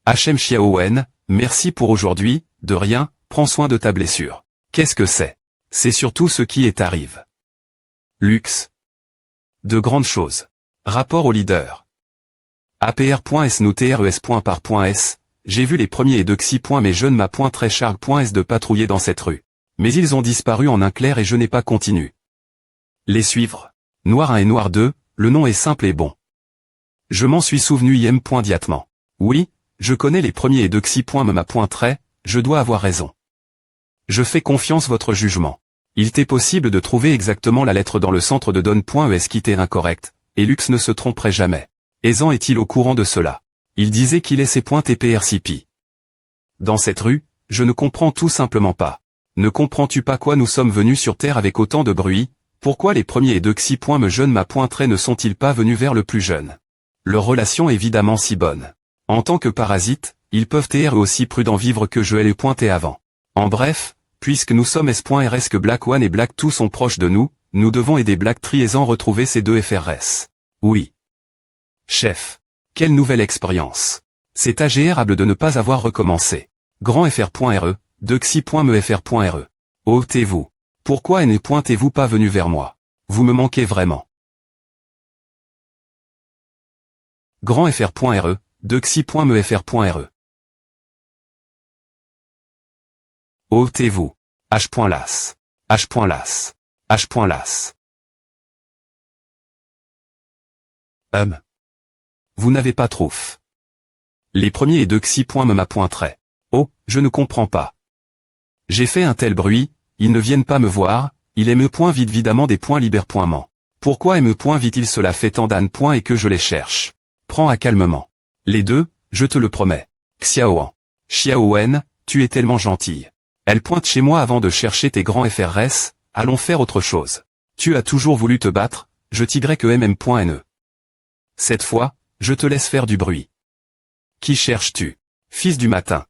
HM Xiaowen, merci pour aujourd'hui, de rien, prends soin de ta blessure. Qu'est-ce que c'est? C'est surtout ce qui est arrive. Luxe. De grandes choses. Rapport au leader. APR.S nous TRES.par.S, j'ai vu les premiers et de Xi. Mais je ne m'a point très Charles.S de patrouiller dans cette rue. Mais ils ont disparu en un clair et je n'ai pas continué. Les suivre. Noir 1 et Noir 2, le nom est simple et bon. Je m'en suis souvenu immédiatement. Oui, je connais les premiers et de Xi. Me m'a point très, je dois avoir raison. Je fais confiance votre jugement. Il t'est possible de trouver exactement la lettre dans le centre de Don.es qui était incorrect, et Lux ne se tromperait jamais. Aisan est-il au courant de cela? Il disait qu'il est ses points TPRCP. Dans cette rue, je ne comprends tout simplement pas. Ne comprends-tu pas quoi nous sommes venus sur Terre avec autant de bruit? Pourquoi les premiers et de Xi. Me jeune m'a pointré ne sont-ils pas venus vers le plus jeune? Leur relation est évidemment si bonne. En tant que parasites, ils peuvent être aussi prudents vivre que je ai pointé avant. En bref, puisque nous sommes S.RS que Black One et Black 2 sont proches de nous, nous devons aider Black 3 et Aisan retrouver ces deux FRS. Oui. Chef. Quelle nouvelle expérience. C'est agréable de ne pas avoir recommencé. Grand FR.RE, de Xi.me FR.RE. Ôtez-vous. Pourquoi ne pointez-vous pas venu vers moi? Vous me manquez vraiment. Grand FR.RE, de Xi.me FR.RE. Ôtez-vous. H.las. H.las. H.las. Vous n'avez pas trouf. Les premiers et de Xi. Me m'a pointré. Oh, je ne comprends pas. J'ai fait un tel bruit, ils ne viennent pas me voir, il me point vite évidemment des points libère.ment. Pourquoi me point vite-il cela fait tant d'âne point et que je les cherche? Prends à calmement. Les deux, je te le promets. Xiaoan. Xiaowen, tu es tellement gentille. Elle pointe chez moi avant de chercher tes grands FRS, allons faire autre chose. Tu as toujours voulu te battre, je tigrerai que mm.ne. Cette fois, je te laisse faire du bruit. Qui cherches-tu? Fils du matin.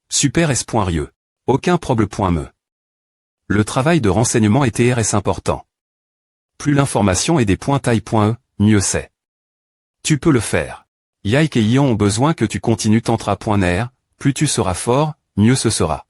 Super S.Rieux. Aucun problème.me. Le travail de renseignement est TRS important. Plus l'information est des taille.e, mieux c'est. Tu peux le faire. Yike et Ion ont besoin que tu continues tantra.r, plus tu seras fort, mieux ce sera.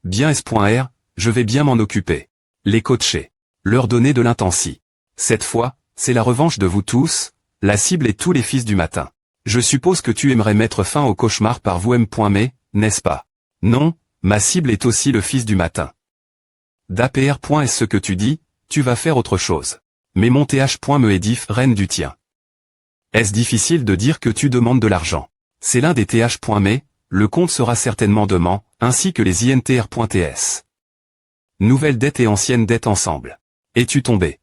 Bien S.R, je vais bien m'en occuper. Les coacher. Leur donner de l'intensi. Cette fois, c'est la revanche de vous tous, la cible est tous les fils du matin. Je suppose que tu aimerais mettre fin au cauchemar par vous mais, n'est-ce pas? Non, ma cible est aussi le fils du matin. d'APR. Est ce que tu dis, tu vas faire autre chose. Mais mon TH.me est diff reine du tien. Est-ce difficile de dire que tu demandes de l'argent? C'est l'un des TH.me, le compte sera certainement demain, ainsi que les INTR.ts. Nouvelle dette et ancienne dette ensemble. Es-tu tombé?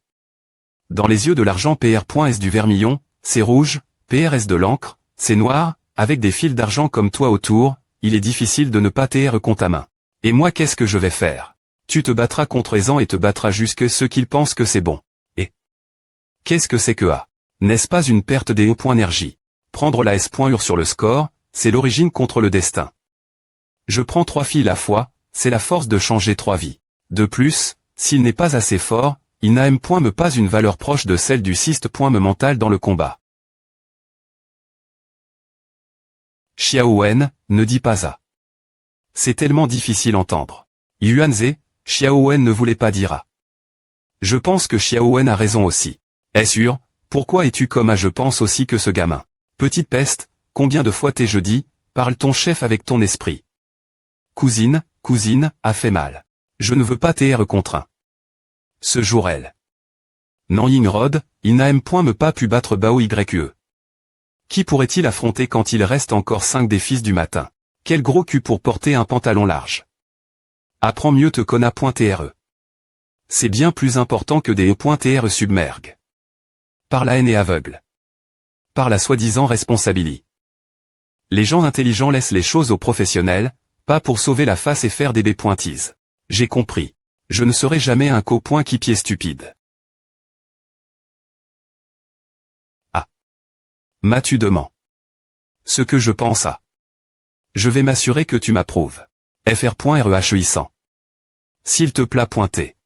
Dans les yeux de l'argent PR.S du vermillon, c'est rouge, PRS de l'encre, c'est noir, avec des fils d'argent comme toi autour, il est difficile de ne pas TR compte à main. Et moi qu'est-ce que je vais faire? Tu te battras contre Aisan et te battras jusque ce qu'ils pensent que c'est bon. Et qu'est-ce que c'est que A? N'est-ce pas une perte des énergie? Prendre la S.UR sur le score, c'est l'origine contre le destin. Je prends 3 filles à la fois, c'est la force de changer 3 vies. De plus, s'il n'est pas assez fort, il n'a me pas une valeur proche de celle du cyste.me mental dans le combat. Xiaowen, ne dis pas A. C'est tellement difficile à entendre. Yuanze, Xiaowen ne voulait pas dire A. Je pense que Xiaowen a raison aussi. Est-ce sûr? Pourquoi es-tu comme A? Je pense aussi que ce gamin. Petite peste, combien de fois t'es jeudi, parle ton chef avec ton esprit. Cousine, a fait mal. Je ne veux pas TR contraint. Ce jour elle. Non Yingrod, il n'a me pas pu battre Bao YE. Qui pourrait-il affronter quand il reste encore 5 des fils du matin? Quel gros cul pour porter un pantalon large. Apprends mieux te conna.TRE. C'est bien plus important que des E.TRE submergues. Par la haine et aveugle. Par la soi-disant responsabilité. Les gens intelligents laissent les choses aux professionnels, pas pour sauver la face et faire des pointises. J'ai compris. Je ne serai jamais un copoint qui pied stupide. Ah. M'as-tu demandé ce que je pense à? Je vais m'assurer que tu m'approuves. FR.REHEISant. S'il te plaît pointer.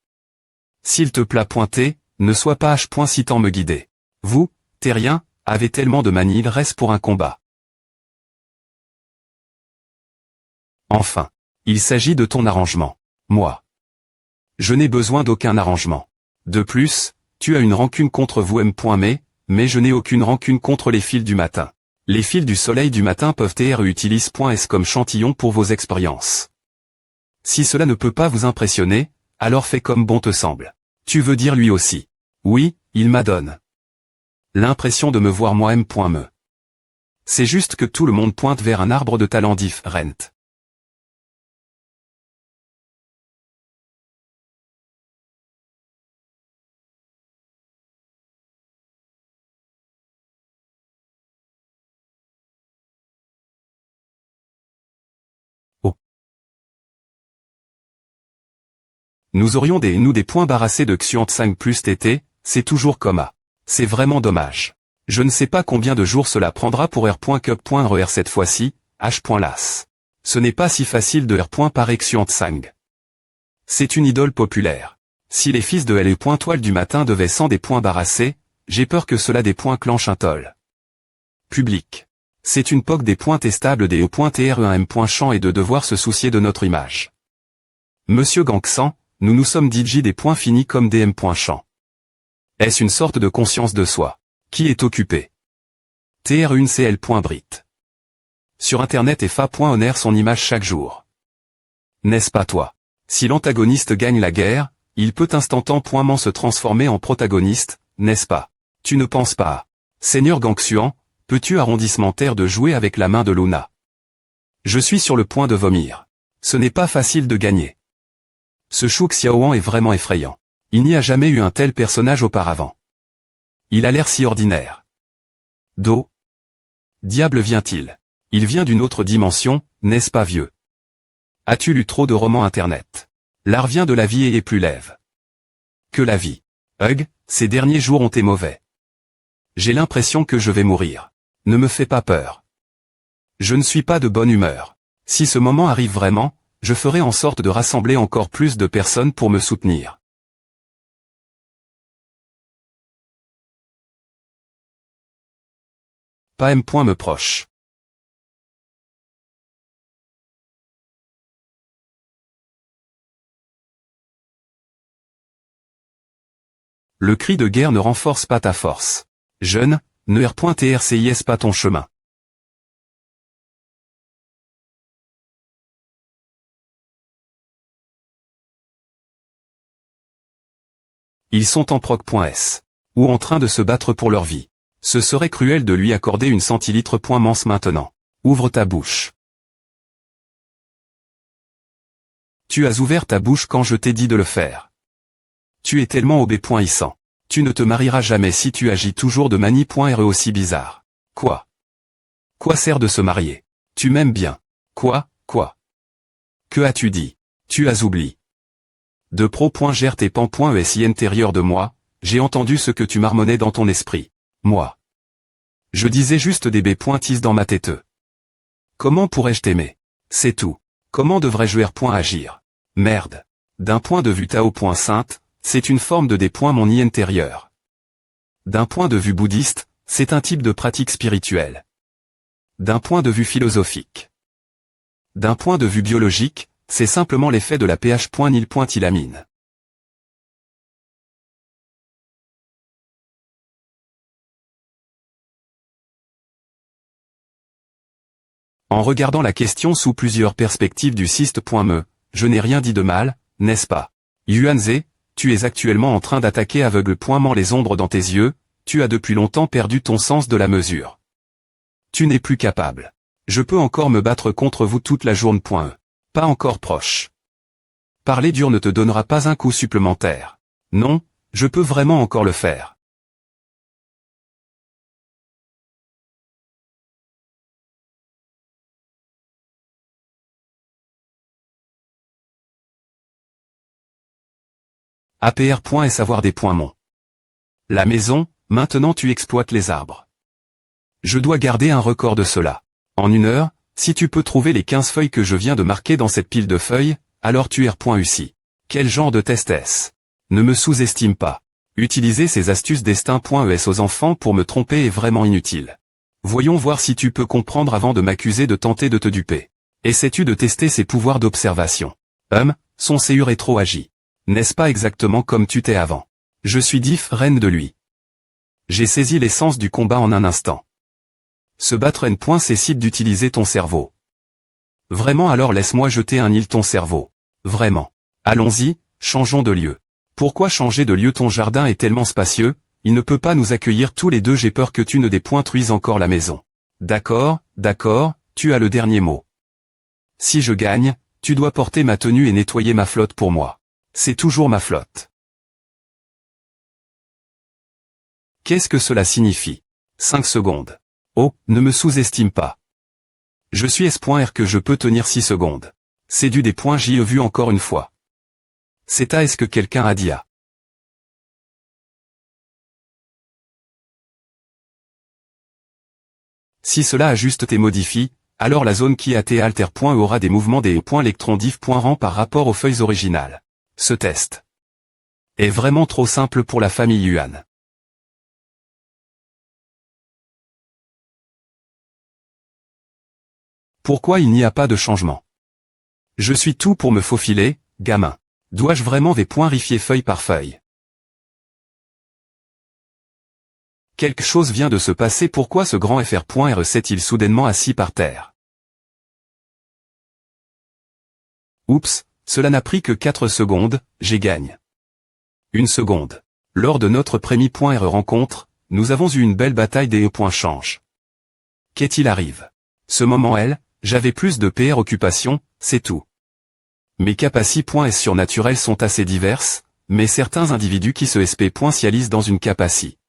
S'il te plaît pointer, ne sois pas H. citant me guider. Vous, terrien, Avait tellement de manie, il reste pour un combat. Enfin. Il s'agit de ton arrangement. Moi. Je n'ai besoin d'aucun arrangement. De plus, tu as une rancune contre vous mais je n'ai aucune rancune contre les fils du matin. Les fils du soleil du matin peuvent être utilise.s comme chantillon pour vos expériences. Si cela ne peut pas vous impressionner, alors fais comme bon te semble. Tu veux dire lui aussi. Oui, il m'adonne l'impression de me voir moi-même. C'est juste que tout le monde pointe vers un arbre de talent différent. Oh. Nous aurions des points barrassés de Xiant 5 plus TT, c'est toujours comme A. C'est vraiment dommage. Je ne sais pas combien de jours cela prendra pour R.Cup.RER cette fois-ci, H.Las. Ce n'est pas si facile de R. par Xiant 5. C'est une idole populaire. Si les fils de L.Toile du matin devaient sans des points barrassés, j'ai peur que cela des points clenche un toll. Public. C'est une POC des points testables des E.TRE1M.champ et de devoir se soucier de notre image. Monsieur Gangsan, nous nous sommes DJ des points finis comme des M.champ. Est-ce une sorte de conscience de soi? Qui est occupé? TR1CL.Brit. Sur Internet et fa.honor son image chaque jour. N'est-ce pas toi? Si l'antagoniste gagne la guerre, il peut instantanément se transformer en protagoniste, n'est-ce pas? Tu ne penses pas à Seigneur Gangsuan, peux-tu arrondissementaire de jouer avec la main de Luna? Je suis sur le point de vomir. Ce n'est pas facile de gagner. Ce Shu Xiaoan est vraiment effrayant. Il n'y a jamais eu un tel personnage auparavant. Il a l'air si ordinaire. D'où diable vient-il? Il vient d'une autre dimension, n'est-ce pas vieux? As-tu lu trop de romans internet? L'art vient de la vie et est plus lève que la vie. Hug, ces derniers jours ont été mauvais. J'ai l'impression que je vais mourir. Ne me fais pas peur. Je ne suis pas de bonne humeur. Si ce moment arrive vraiment, je ferai en sorte de rassembler encore plus de personnes pour me soutenir. Pas M. me proche. Le cri de guerre ne renforce pas ta force. Jeune, ne R.TRCIS pas ton chemin. Ils sont en proc.s. Ou en train de se battre pour leur vie. Ce serait cruel de lui accorder une centilitre. Mance maintenant. Ouvre ta bouche. Tu as ouvert ta bouche quand je t'ai dit de le faire. Tu es tellement obéissant. Tu ne te marieras jamais si tu agis toujours de manie.re aussi bizarre. Quoi? Quoi sert de se marier? Tu m'aimes bien. Quoi? Que as-tu dit? Tu as oublié. De pro.gère tes pan.esi intérieur de moi, j'ai entendu ce que tu marmonnais dans ton esprit. Moi. Je disais juste des b.tis dans ma tête. Comment pourrais-je t'aimer? C'est tout. Comment devrais-je agir? Merde. D'un point de vue Tao.sainte, c'est une forme de des mon i intérieur. D'un point de vue bouddhiste, c'est un type de pratique spirituelle. D'un point de vue philosophique. D'un point de vue biologique, c'est simplement l'effet de la pH.nil.ilamine. En regardant la question sous plusieurs perspectives du cyste.me, je n'ai rien dit de mal, n'est-ce pas? Yuanze, tu es actuellement en train d'attaquer aveuglement les ombres dans tes yeux, tu as depuis longtemps perdu ton sens de la mesure. Tu n'es plus capable. Je peux encore me battre contre vous toute la journée. Pas encore proche. Parler dur ne te donnera pas un coup supplémentaire. Non, je peux vraiment encore le faire. APR. Savoir des points mon. La maison, maintenant tu exploites les arbres. Je dois garder un record de cela. En 1 heure, si tu peux trouver les 15 feuilles que je viens de marquer dans cette pile de feuilles, alors tu R.UCI. Quel genre de test est-ce? Ne me sous-estime pas. Utiliser ces astuces destin.es aux enfants pour me tromper est vraiment inutile. Voyons voir si tu peux comprendre avant de m'accuser de tenter de te duper. Essaies-tu de tester ses pouvoirs d'observation? Son CU rétro agit. N'est-ce pas exactement comme tu t'es avant? Je suis différente de lui. J'ai saisi l'essence du combat en un instant. Se battre cécite d'utiliser ton cerveau. Vraiment, alors laisse-moi jeter un île ton cerveau. Vraiment. Allons-y, changeons de lieu. Pourquoi changer de lieu? Ton jardin est tellement spacieux, il ne peut pas nous accueillir tous les deux. J'ai peur que tu ne dépointruises encore la maison. D'accord, tu as le dernier mot. Si je gagne, tu dois porter ma tenue et nettoyer ma flotte pour moi. C'est toujours ma flotte. Qu'est-ce que cela signifie? 5 secondes. Oh, ne me sous-estime pas. Je suis S.R que je peux tenir 6 secondes. C'est du des points j'y ai vu encore une fois. C'est à est-ce que quelqu'un a dit à. Si cela ajuste et modifie, alors la zone qui a t alter.e aura des mouvements des électrons diff.rang par rapport aux feuilles originales. Ce test est vraiment trop simple pour la famille Yuan. Pourquoi il n'y a pas de changement? Je suis tout pour me faufiler, gamin. Dois-je vraiment vérifier feuille par feuille? Quelque chose vient de se passer. Pourquoi ce grand FR.R s'est-il soudainement assis par terre? Oups, cela n'a pris que 4 secondes, j'ai gagne. 1 seconde. Lors de notre premier.R rencontre, nous avons eu une belle bataille des change. Qu'est-il arrive? Ce moment j'avais plus de PR occupation, c'est tout. Mes capacités.s surnaturelles sont assez diverses, mais certains individus qui se sp.cialisent dans une capacité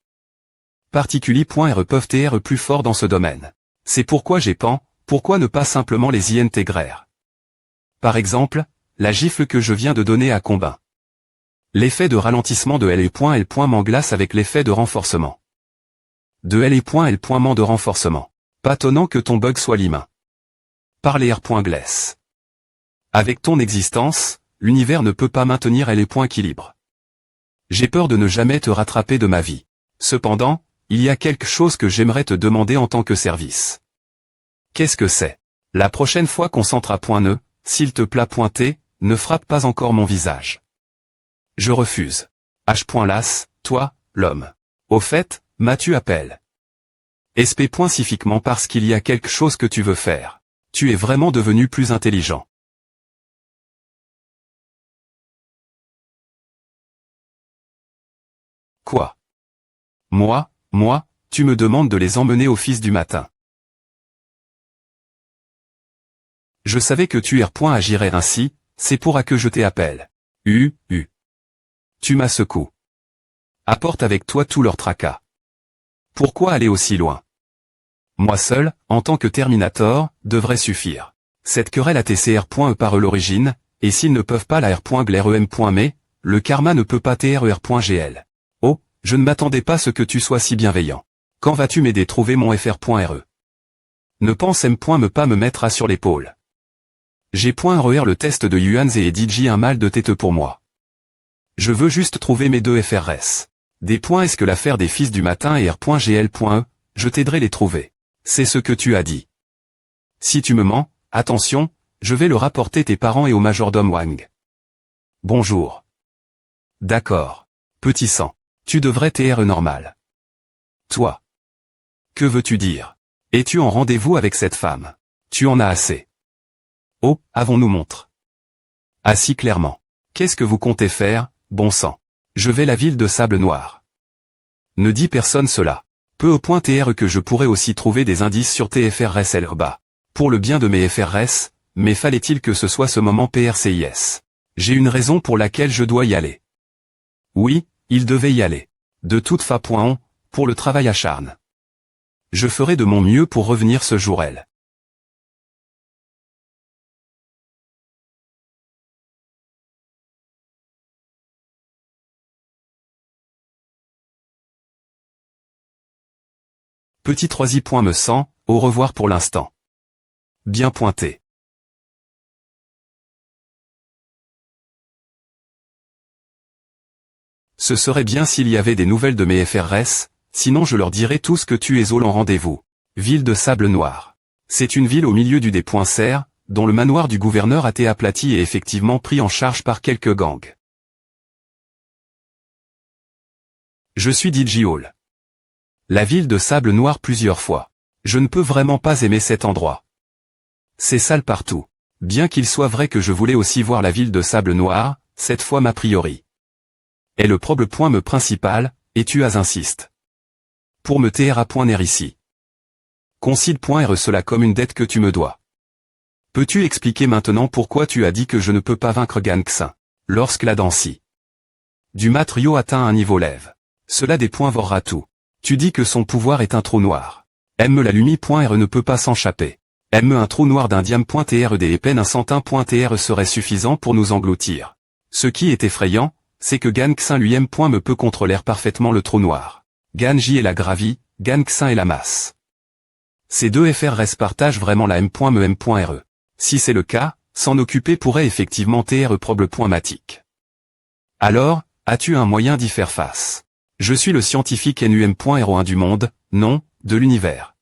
particulier.r peuvent être plus forts dans ce domaine. C'est pourquoi j'ai pourquoi ne pas simplement les y intégrer? Par exemple, la gifle que je viens de donner à Combin. L'effet de ralentissement de L m'englace avec l'effet de renforcement. De L de renforcement. Pas tonnant que ton bug soit l'humain. Par les R.glace. Avec ton existence, l'univers ne peut pas maintenir équilibre. J'ai peur de ne jamais te rattraper de ma vie. Cependant, il y a quelque chose que j'aimerais te demander en tant que service. Qu'est-ce que c'est? La prochaine fois qu'on centra.ne, s'il te plaît T, ne frappe pas encore mon visage. Je refuse. H.las, toi, l'homme. Au fait, m'as-tu appelé? Spécifiquement parce qu'il y a quelque chose que tu veux faire. Tu es vraiment devenu plus intelligent. Quoi? Moi, tu me demandes de les emmener au fils du matin. Je savais que tu agirais ainsi, c'est pour que je t'appelle. Tu m'as secoué. Apporte avec toi tout leur tracas. Pourquoi aller aussi loin? Moi seul, en tant que Terminator, devrait suffire. Cette querelle a TCR.E par l'origine, et s'ils ne peuvent pas la R.glrem.me, le karma ne peut pas TRER.gl. Oh, je ne m'attendais pas à ce que tu sois si bienveillant. Quand vas-tu m'aider trouver mon FR.RE? Ne pense pas me mettre à sur l'épaule. J'ai.RER le test de Yuanze et DJ un mal de tête pour moi. Je veux juste trouver mes 2 FRS. Des points est-ce que l'affaire des fils du matin et R.gl.e, je t'aiderai les trouver. C'est ce que tu as dit. Si tu me mens, attention, je vais le rapporter tes parents et au majordome Wang. Bonjour. D'accord. Petit sang. Tu devrais t'être normal. Toi. Que veux-tu dire? Es-tu en rendez-vous avec cette femme? Tu en as assez. Oh, avons-nous montre? Ah si clairement. Qu'est-ce que vous comptez faire, bon sang? Je vais la ville de Sable Noir. Ne dis personne cela. Peu au point TR que je pourrais aussi trouver des indices sur TFRS LRBA. Pour le bien de mes FRS, mais fallait-il que ce soit ce moment PRCIS? J'ai une raison pour laquelle je dois y aller. Oui, il devait y aller. De toute façon, pour le travail acharne. Je ferai de mon mieux pour revenir ce jour-là. Petit 3i. Me sent, au revoir pour l'instant. Bien pointé. Ce serait bien s'il y avait des nouvelles de mes FRS, sinon je leur dirais tous que tu es au lent rendez-vous. Ville de Sable Noir. C'est une ville au milieu du Des-Serres, dont le manoir du gouverneur a été aplati et effectivement pris en charge par quelques gangs. Je suis DJ Hall. La ville de Sable Noir plusieurs fois. Je ne peux vraiment pas aimer cet endroit. C'est sale partout. Bien qu'il soit vrai que je voulais aussi voir la ville de Sable Noir, cette fois m'a priori. Et le point me principal, et tu as insiste. Pour me TRA.ner ici. Concile.re cela comme une dette que tu me dois. Peux-tu expliquer maintenant pourquoi tu as dit que je ne peux pas vaincre Gangxin, lorsque la Dancy du Matrio atteint un niveau lève. Cela des points vorra tout. Tu dis que son pouvoir est un trou noir. M la Lumi.re ne peut pas s'échapper. M un trou noir d'un diam.tred et peine un centin.tr serait suffisant pour nous engloutir. Ce qui est effrayant, c'est que Gangxin lui-même me peut contrôler parfaitement le trou noir. Ganji et la gravie, Gangxin et la masse. Ces deux FRS partagent vraiment la M.me.re. Si c'est le cas, s'en occuper pourrait effectivement TR problematique. Alors, as-tu un moyen d'y faire face? Je suis le scientifique NUM.01 du monde, non, de l'univers.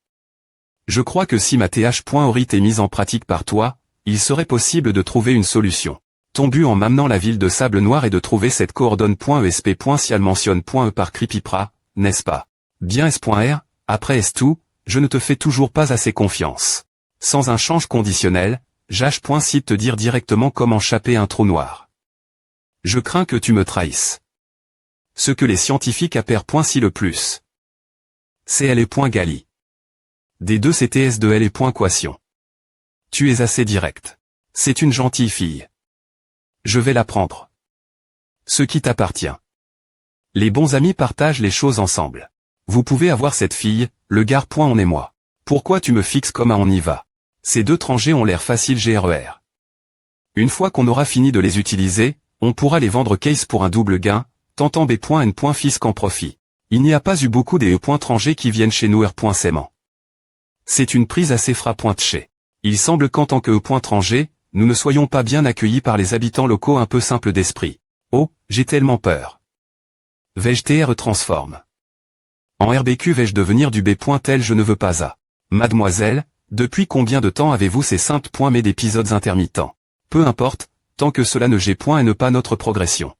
Je crois que si ma TH.orit est mise en pratique par toi, il serait possible de trouver une solution. Ton but en m'amenant la ville de Sable Noir est de trouver cette coordonne.esp.sialmentionne.e par Creepypra, n'est-ce pas? Bien S.R, après S2, je ne te fais toujours pas assez confiance. Sans un change conditionnel, Jach.site te dire directement comment chapper un trou noir. Je crains que tu me trahisses. Ce que les scientifiques appellent .si le plus. CL.gali. Des deux CTS de L.quation. Tu es assez direct. C'est une gentille fille. Je vais la prendre. Ce qui t'appartient. Les bons amis partagent les choses ensemble. Vous pouvez avoir cette fille, le gars. On et moi. Pourquoi tu me fixes comme un on y va? Ces deux trangers ont l'air faciles GRER. Une fois qu'on aura fini de les utiliser, on pourra les vendre case pour un double gain, tentant B.N. fisc en profit. Il n'y a pas eu beaucoup des E.trangers qui viennent chez nous R.saiement. C'est une prise assez frappante chez. Il semble qu'en tant que E.tranger, nous ne soyons pas bien accueillis par les habitants locaux un peu simples d'esprit. Oh, j'ai tellement peur. Vais-je TR transforme. En RBQ vais-je devenir du B. Tel je ne veux pas à. Mademoiselle, depuis combien de temps avez-vous ces saintes mais d'épisodes intermittents? Peu importe, tant que cela ne gêne point et ne pas notre progression.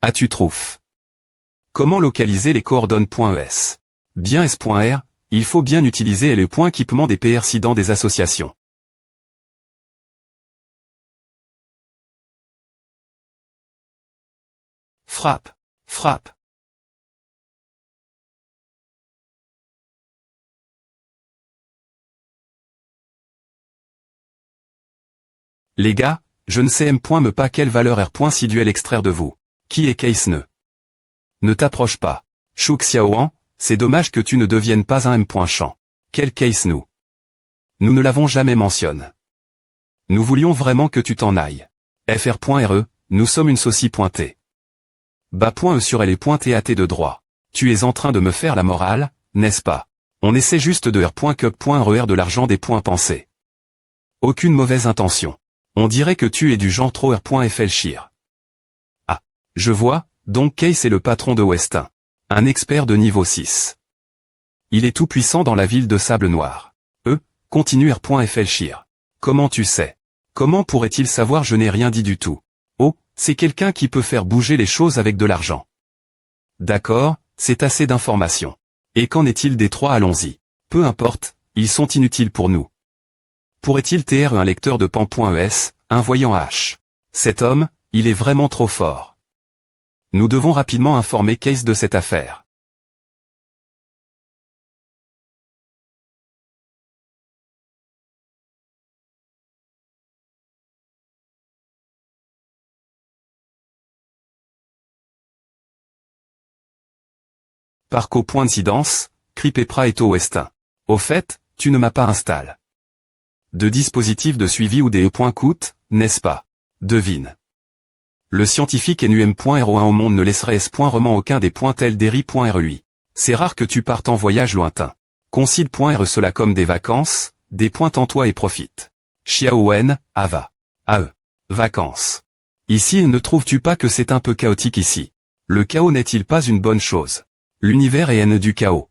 As-tu trouf? Comment localiser les coordonnes.es? Bien S.R, il faut bien utiliser les points équipement des PRC dans des associations. Frappe. Frappe. Les gars, je ne sais me pas quelle valeur R. duel extraire de vous. Qui est Case Ne t'approche pas. Chou Xiaoan, c'est dommage que tu ne deviennes pas un M.champ. Quel Case Nous ne l'avons jamais mentionné. Nous voulions vraiment que tu t'en ailles. FR.RE, nous sommes une saucie pointée. Bas.E sur L.TAT de droit. Tu es en train de me faire la morale, n'est-ce pas? On essaie juste de R.cup.RER de l'argent des points pensés. Aucune mauvaise intention. On dirait que tu es du genre trop R.FLchir. Ah, je vois, donc Case est le patron de Westin. Un expert de niveau 6. Il est tout puissant dans la ville de Sable Noir. Continue R.FLchir. Comment tu sais? Comment pourrait-il savoir? Je n'ai rien dit du tout. Oh, c'est quelqu'un qui peut faire bouger les choses avec de l'argent. D'accord, c'est assez d'informations. Et qu'en est-il des trois? Allons-y. Peu importe, ils sont inutiles pour nous. Pourrait-il TR un lecteur de pan.es, un voyant H? Cet homme, il est vraiment trop fort. Nous devons rapidement informer Case de cette affaire. Par coïncidence, Creepypra est au Westin. Au fait, tu ne m'as pas installé de dispositif de suivi ou des E.coûte, n'est-ce pas? Devine. Le scientifique NUM.01 au monde ne laisserait S.rement aucun des points tels d'Eri.lui. C'est rare que tu partes en voyage lointain. Concile.re cela comme des vacances, des points en toi et profite. Xiaowen, Ava. AE. Vacances. Ici ne trouves-tu pas que c'est un peu chaotique ici? Le chaos n'est-il pas une bonne chose? L'univers est haine du chaos.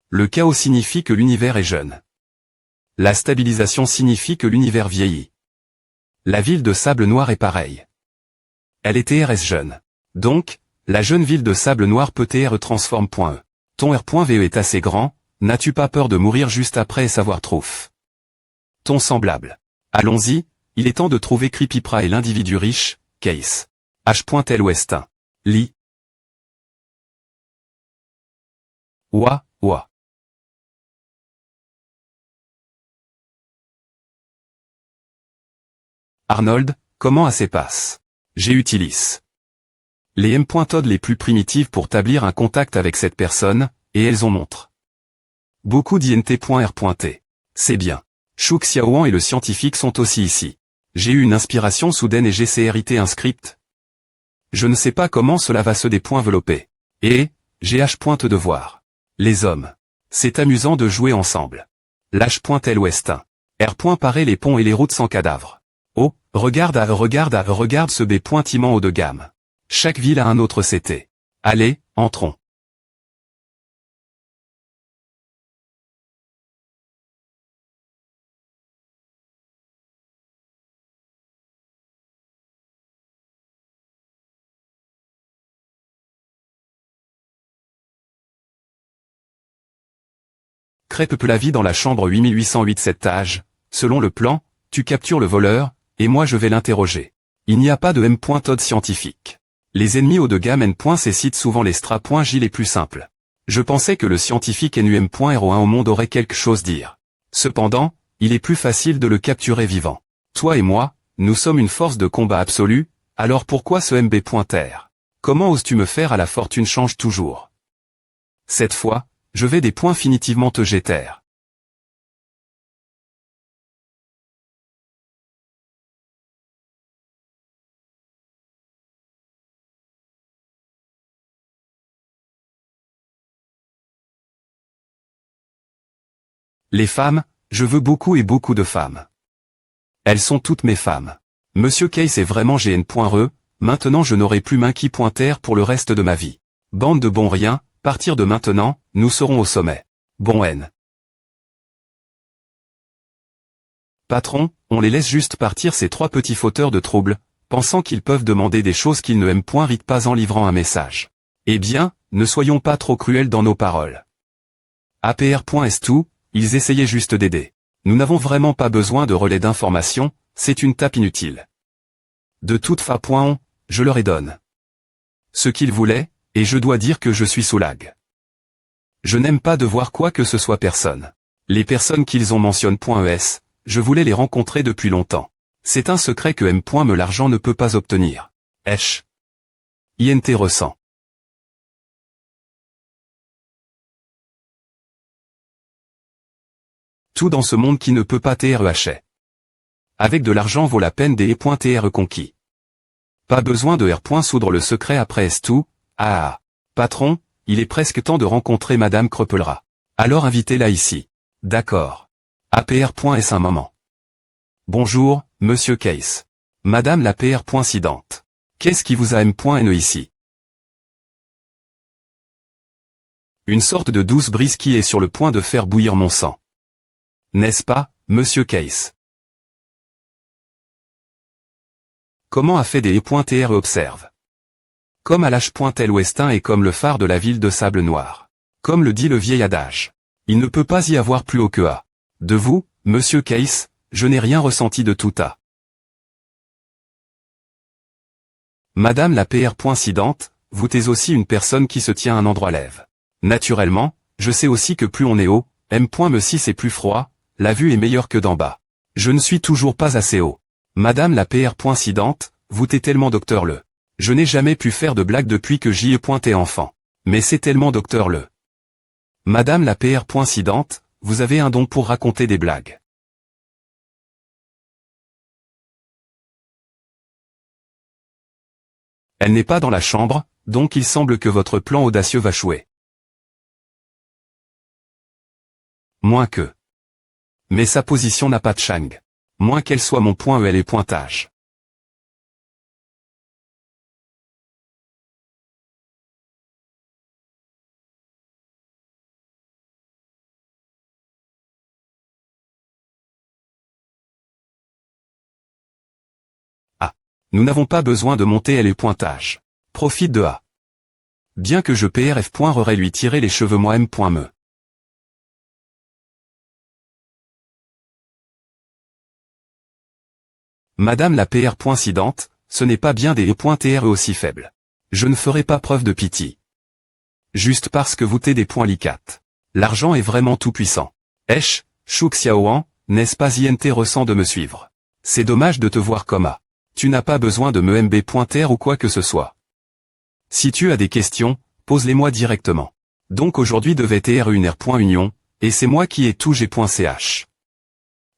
Le chaos signifie que l'univers est jeune. La stabilisation signifie que l'univers vieillit. La ville de sable noir est pareille. Elle est TRS jeune. Donc, la jeune ville de sable noir peut TR transforme.e. Ton R.VE est assez grand, n'as-tu pas peur de mourir juste après et savoir trouf? Ton semblable. Allons-y, il est temps de trouver Creepypra et l'individu riche, Case. H.L Westin. Lit. Ouah, ouah. Arnold, comment assez passe? J'utilise les m.od les plus primitives pour établir un contact avec cette personne, et elles en montrent beaucoup d'int.r.t. C'est bien. Shuk Xiaoan et le scientifique sont aussi ici. J'ai eu une inspiration soudaine et j'ai CRIT un script. Je ne sais pas comment cela va se développer. Et, j'ai H. devoir. Les hommes. C'est amusant de jouer ensemble. L'H.L Westin. R. parer les ponts et les routes sans cadavre. Oh, regarde ce B. Immense haut de gamme. Chaque ville a un autre CT. Allez, entrons. Crêpe la vie dans la chambre 8808 7 étage. Selon le plan, tu captures le voleur, et moi je vais l'interroger. Il n'y a pas de m.od scientifique. Les ennemis haut de gamme n.c citent souvent les stra.j les plus simples. Je pensais que le scientifique NUM.01 au monde aurait quelque chose à dire. Cependant, il est plus facile de le capturer vivant. Toi et moi, nous sommes une force de combat absolue, alors pourquoi ce MB.R? Comment oses-tu me faire à la fortune change toujours? Cette fois, je vais des points finitivement te jeter. Les femmes, je veux beaucoup et beaucoup de femmes. Elles sont toutes mes femmes. Monsieur Case est vraiment GN.re, maintenant je n'aurai plus Minky.r pour le reste de ma vie. Bande de bons riens, partir de maintenant, nous serons au sommet. Bon N. Patron, on les laisse juste partir ces trois petits fauteurs de troubles, pensant qu'ils peuvent demander des choses qu'ils ne aiment point rite pas en livrant un message. Eh bien, ne soyons pas trop cruels dans nos paroles. APR.S2, ils essayaient juste d'aider. Nous n'avons vraiment pas besoin de relais d'informations, c'est une tape inutile. De toute façon, je leur ai donné ce qu'ils voulaient, et je dois dire que je suis sous lag. Je n'aime pas devoir quoi que ce soit personne. Les personnes qu'ils ont mentionne.es, je voulais les rencontrer depuis longtemps. C'est un secret que M. me l'argent ne peut pas obtenir. H. INT ressent. Tout dans ce monde qui ne peut pas TREH. Avec de l'argent vaut la peine des E.TRE conquis. Pas besoin de R. Soudre le secret après S2, ah. Patron, il est presque temps de rencontrer Madame Crepelera. Alors invitez-la ici. D'accord. APR.S un moment. Bonjour, Monsieur Case. Madame la PR.incidente. Qu'est-ce qui vous a M.NE ici? Une sorte de douce brise qui est sur le point de faire bouillir mon sang. N'est-ce pas, Monsieur Case? Comment a fait des E.TRE observe? Comme à l'H.L Westin et comme le phare de la ville de sable noir. Comme le dit le vieil adage. Il ne peut pas y avoir plus haut que A. De vous, Monsieur Case, je n'ai rien ressenti de tout A. Madame la PR.incidente, vous êtes aussi une personne qui se tient à un endroit lève. Naturellement, je sais aussi que plus on est haut, M.6 est plus froid, la vue est meilleure que d'en bas. Je ne suis toujours pas assez haut. Madame la PR.incidente, vous êtes tellement docteur le. Je n'ai jamais pu faire de blague depuis que j'y ai pointé enfant. Mais c'est tellement docteur le. Madame la PR.incidente, vous avez un don pour raconter des blagues. Elle n'est pas dans la chambre, donc il semble que votre plan audacieux va chouer. Moins que. Mais sa position n'a pas de chang. Moins qu'elle soit mon point EL et pointage. Nous n'avons pas besoin de monter les pointages. Profite de A. Bien que je prf. Lui tirer les cheveux moi m.me. Madame la PR.cidente, ce n'est pas bien des E.TRE aussi faibles. Je ne ferai pas preuve de pitié. Juste parce que vous t'es des points licates. L'argent est vraiment tout puissant. Esh, Chouk Xiaoan, n'est-ce pas INT ressent de me suivre. C'est dommage de te voir comme A. Tu n'as pas besoin de me MB.TR ou quoi que ce soit. Si tu as des questions, pose-les-moi directement. Donc aujourd'hui devait TR une R.union, et c'est moi qui ai tout G.ch.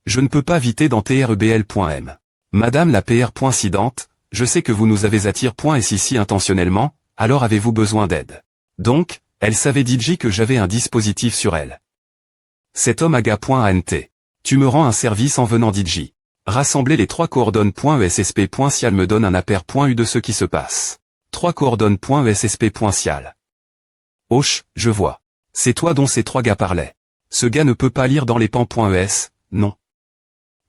Je ne peux pas viter dans TREBL.m. Madame la PR.cidente, je sais que vous nous avez attiré ici intentionnellement, alors avez-vous besoin d'aide? Donc, elle savait DJ que j'avais un dispositif sur elle. Cet homme aga.ant. Tu me rends un service en venant DJ. Rassembler les 3 coordonnées.essp.cial me donne un aper.u de ce qui se passe. 3 coordonnées.essp.cial. Hoche, je vois. C'est toi dont ces 3 gars parlaient. Ce gars ne peut pas lire dans les pans.es, non.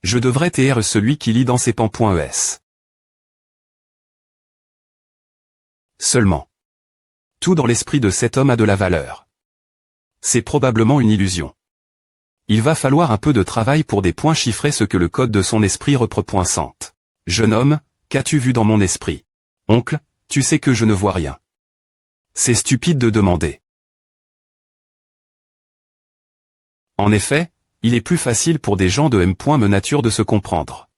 Je devrais TR celui qui lit dans ses pans.es. Seulement. Tout dans l'esprit de cet homme a de la valeur. C'est probablement une illusion. Il va falloir un peu de travail pour des points chiffrer ce que le code de son esprit représente. Jeune homme, qu'as-tu vu dans mon esprit? Oncle, tu sais que je ne vois rien. C'est stupide de demander. En effet, il est plus facile pour des gens de M.me nature de se comprendre.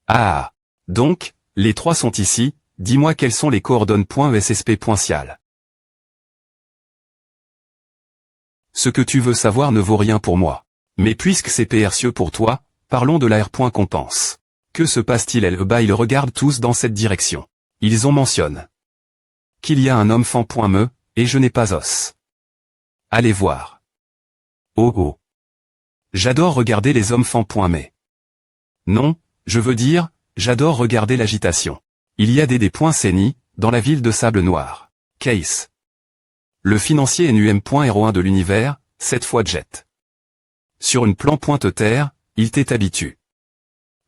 Ah. Donc, les 3 sont ici, dis-moi quelles sont les coordonnées.essp.cial. Ce que tu veux savoir ne vaut rien pour moi. Mais puisque c'est précieux pour toi, parlons de la R.compense. Que se passe-t-il? Ils regardent tous dans cette direction. Ils ont mentionné qu'il y a un homme fan.me, et je n'ai pas os. Allez voir. Oh oh. J'adore regarder les hommes fan.me. Non, je veux dire, j'adore regarder l'agitation. Il y a des points CENI, dans la ville de Sable Noir. Case. Le financier NUM.01 de l'univers, cette fois Jet. Sur une plan.terre, il t'est habitué.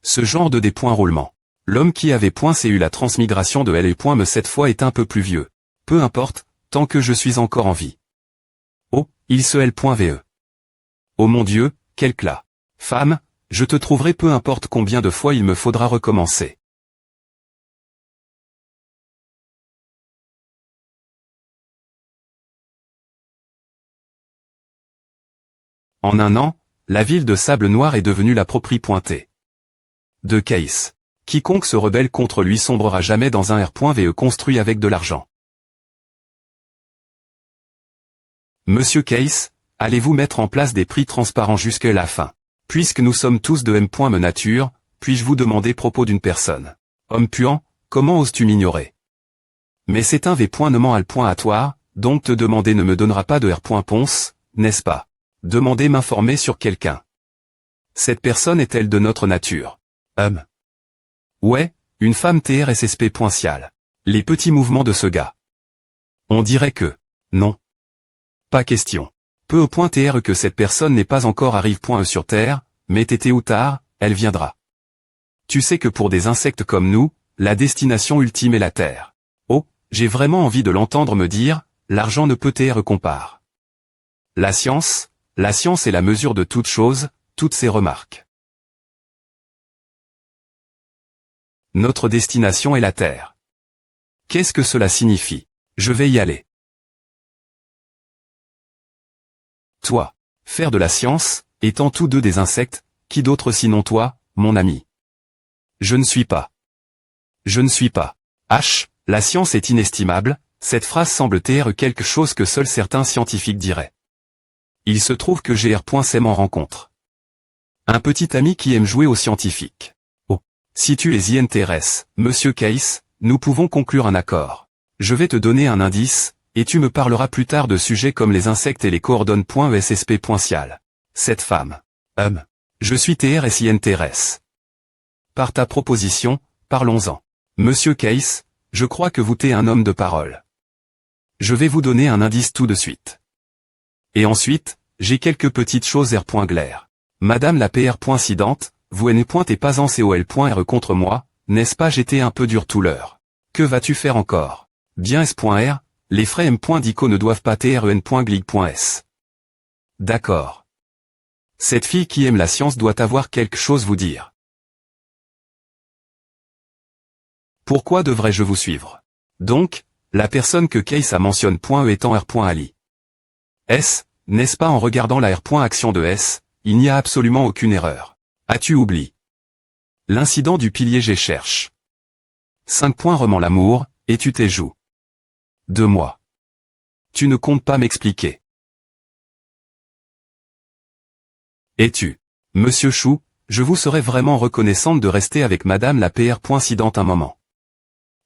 Ce genre de des points roulement. L'homme qui avait .cu la transmigration de LE.me cette fois est un peu plus vieux. Peu importe, tant que je suis encore en vie. Oh, il se L.ve. Oh mon Dieu, quel clat. Femme, je te trouverai peu importe combien de fois il me faudra recommencer. En un an, la ville de Sable Noir est devenue la propriété de Case. Quiconque se rebelle contre lui sombrera jamais dans un R.ve construit avec de l'argent. Monsieur Case, allez-vous mettre en place des prix transparents jusqu'à la fin? Puisque nous sommes tous de M.me nature, puis-je vous demander propos d'une personne? Homme puant, comment oses-tu m'ignorer? Mais c'est un V.ne à le point à toi, donc te demander ne me donnera pas de R.ponce, n'est-ce pas? Demander m'informer sur quelqu'un. Cette personne est-elle de notre nature? Ouais, une femme TRSSP.cial. Les petits mouvements de ce gars. On dirait que, non. Pas question. Peu au point TR que cette personne n'est pas encore arrive.e sur Terre, mais tété ou tard, elle viendra. Tu sais que pour des insectes comme nous, la destination ultime est la Terre. Oh, j'ai vraiment envie de l'entendre me dire, l'argent ne peut TR compare. La science est la mesure de toute chose, toutes ces remarques. Notre destination est la Terre. Qu'est-ce que cela signifie? Je vais y aller. Toi, faire de la science, étant tous deux des insectes, qui d'autre sinon toi, mon ami? Je ne suis pas. Je ne suis pas. La science est inestimable, cette phrase semble TR quelque chose que seuls certains scientifiques diraient. Il se trouve que GR.sem en rencontre. Un petit ami qui aime jouer aux scientifiques. Oh. Si tu les y intéresses, Monsieur Case, nous pouvons conclure un accord. Je vais te donner un indice, et tu me parleras plus tard de sujets comme les insectes et les coordonnées.essp.cial. Cette femme. Je suis TR et s'y intéresse. Par ta proposition, parlons-en. Monsieur Case, je crois que vous t'es un homme de parole. Je vais vous donner un indice tout de suite. Et ensuite, j'ai quelques petites choses R.glaire. Madame la PR.cidente, vous N.et pas en COL.R contre moi, n'est-ce pas j'étais un peu dur tout l'heure. Que vas-tu faire encore? Bien S.R, les frais M.Dico ne doivent pas tren.glig.s. D'accord. Cette fille qui aime la science doit avoir quelque chose vous dire. Pourquoi devrais-je vous suivre? Donc, la personne que Case a mentionne .e étant R.Ali. S, n'est-ce pas en regardant la R.action de S, il n'y a absolument aucune erreur. As-tu oublié? L'incident du pilier G cherche. 5 points rement l'amour, et tu t'es joué. 2 mois. Tu ne comptes pas m'expliquer. Et tu, Monsieur Chou, je vous serais vraiment reconnaissante de rester avec Madame la PR.cidente un moment.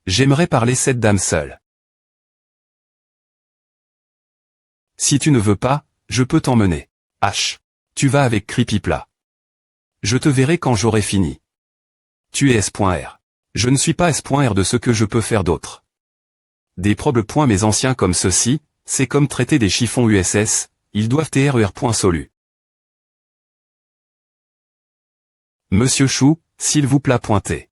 J'aimerais parler cette dame seule. Si tu ne veux pas, je peux t'emmener. H. Tu vas avec Creepypla. Je te verrai quand j'aurai fini. Tu es S.R. Je ne suis pas S.R de ce que je peux faire d'autre. Des problèmes. Mes anciens comme ceci, c'est comme traiter des chiffons USS, ils doivent TRER.solu. Monsieur Chou, s'il vous plaît pointez.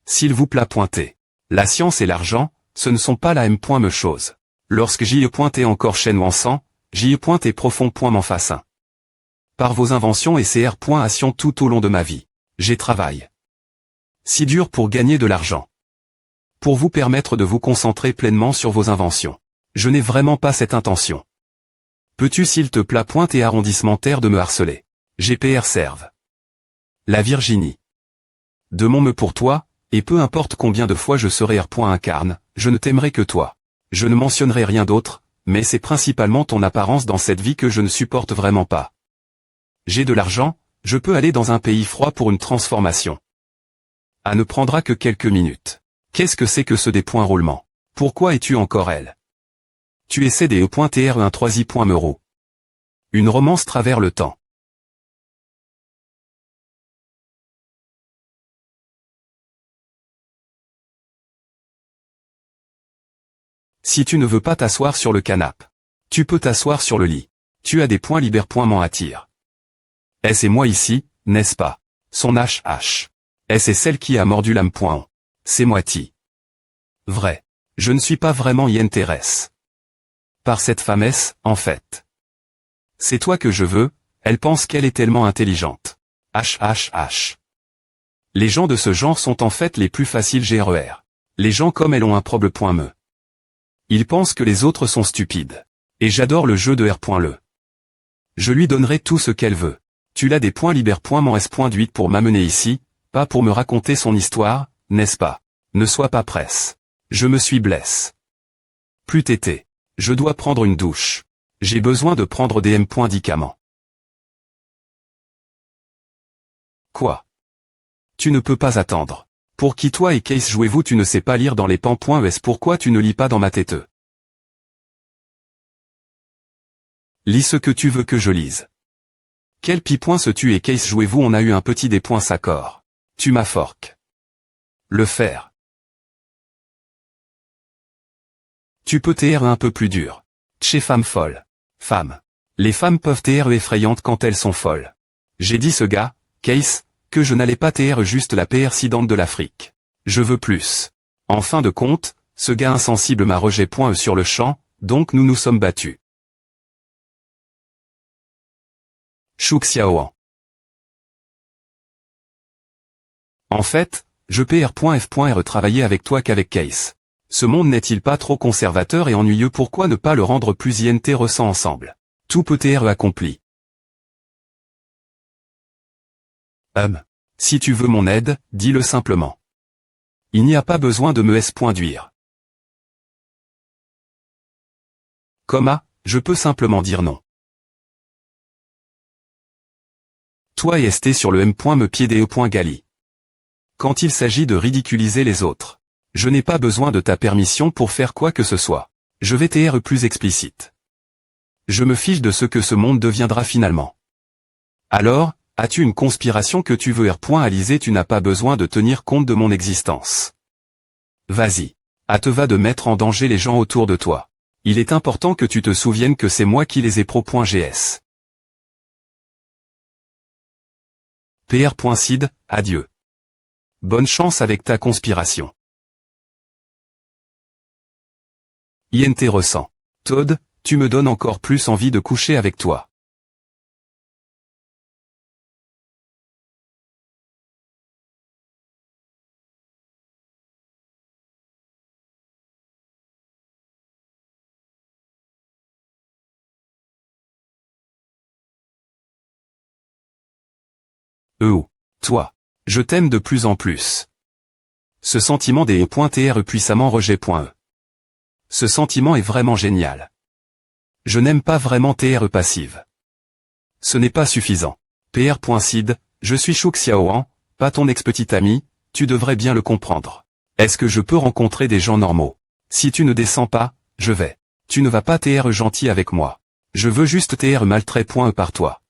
S'il vous plaît pointez. La science et l'argent, ce ne sont pas la même chose. Lorsque j'y ai pointé encore chaîne ou encens, j'y ai pointé profond m'en fassin. Par vos inventions et CR.action tout au long de ma vie, j'ai travaillé. Si dur pour gagner de l'argent. Pour vous permettre de vous concentrer pleinement sur vos inventions. Je n'ai vraiment pas cette intention. Peux-tu s'il te plaît pointer arrondissementaire de me harceler? GPR serve. La Virginie. De mon me pour toi, et peu importe combien de fois je serai R.incarne, je ne t'aimerai que toi. Je ne mentionnerai rien d'autre, mais c'est principalement ton apparence dans cette vie que je ne supporte vraiment pas. J'ai de l'argent, je peux aller dans un pays froid pour une transformation. Ça ne prendra que quelques minutes. Qu'est-ce que c'est que ce des points roulement? Pourquoi es-tu encore elle? Tu essaies des E.TR1 Une romance travers le temps. Si tu ne veux pas t'asseoir sur le canapé, tu peux t'asseoir sur le lit. Tu as des points libères. M'en attire. S et moi ici, n'est-ce pas? Son HH. S est celle qui a mordu l'âme. C'est moitié. Vrai. Je ne suis pas vraiment y intéresse. Par cette femesse, en fait. C'est toi que je veux, elle pense qu'elle est tellement intelligente. HHH. Les gens de ce genre sont en fait les plus faciles GRER. Les gens comme elle ont un problème. Ils pensent que les autres sont stupides. Et j'adore le jeu de R.le. Je lui donnerai tout ce qu'elle veut. Tu l'as des points libères. M'en S.8 pour m'amener ici, pas pour me raconter son histoire, n'est-ce pas? Ne sois pas presse. Je me suis blesse. Plus tété. Je dois prendre une douche. J'ai besoin de prendre des médicaments. Quoi? Tu ne peux pas attendre. Pour qui toi et Case jouez-vous? Tu ne sais pas lire dans les pans.es. Pourquoi tu ne lis pas dans ma tête? Lis ce que tu veux que je lise. Quel pi-point se tu et Case jouez-vous? On a eu un petit des points s'accord. Tu m'as fork. Le faire. Tu peux TR un peu plus dur. Chez femme folle. Femme. Les femmes peuvent TR effrayantes quand elles sont folles. J'ai dit ce gars, Case, que je n'allais pas TR juste la PR-cidente de l'Afrique. Je veux plus. En fin de compte, ce gars insensible m'a rejet sur le champ, donc nous nous sommes battus. Chou Xiaoan. En fait, je PR.F.R travailler avec toi qu'avec Case. Ce monde n'est-il pas trop conservateur et ennuyeux? Pourquoi ne pas le rendre plus intéressant ensemble? Tout peut être accompli. Si tu veux mon aide, dis-le simplement. Il n'y a pas besoin de me S.duire. Je peux simplement dire non. Toi et ST sur le M.me piédé gali. Quand il s'agit de ridiculiser les autres, je n'ai pas besoin de ta permission pour faire quoi que ce soit. Je vais TR plus explicite. Je me fiche de ce que ce monde deviendra finalement. Alors, as-tu une conspiration que tu veux R.aliser? Tu n'as pas besoin de tenir compte de mon existence. Vas-y. Te va de mettre en danger les gens autour de toi. Il est important que tu te souviennes que c'est moi qui les ai pro.gs. PR.Sid, adieu. Bonne chance avec ta conspiration. INT ressent. Todd, tu me donnes encore plus envie de coucher avec toi. Toi. Je t'aime de plus en plus. Ce sentiment des .tr puissamment rejet.e. Ce sentiment est vraiment génial. Je n'aime pas vraiment TRE passive. Ce n'est pas suffisant. PR.Sid, je suis Shuk Xiaoan, pas ton ex-petit ami, tu devrais bien le comprendre. Est-ce que je peux rencontrer des gens normaux? Si tu ne descends pas, je vais. Tu ne vas pas TRE gentil avec moi. Je veux juste TRE maltrait.e par toi.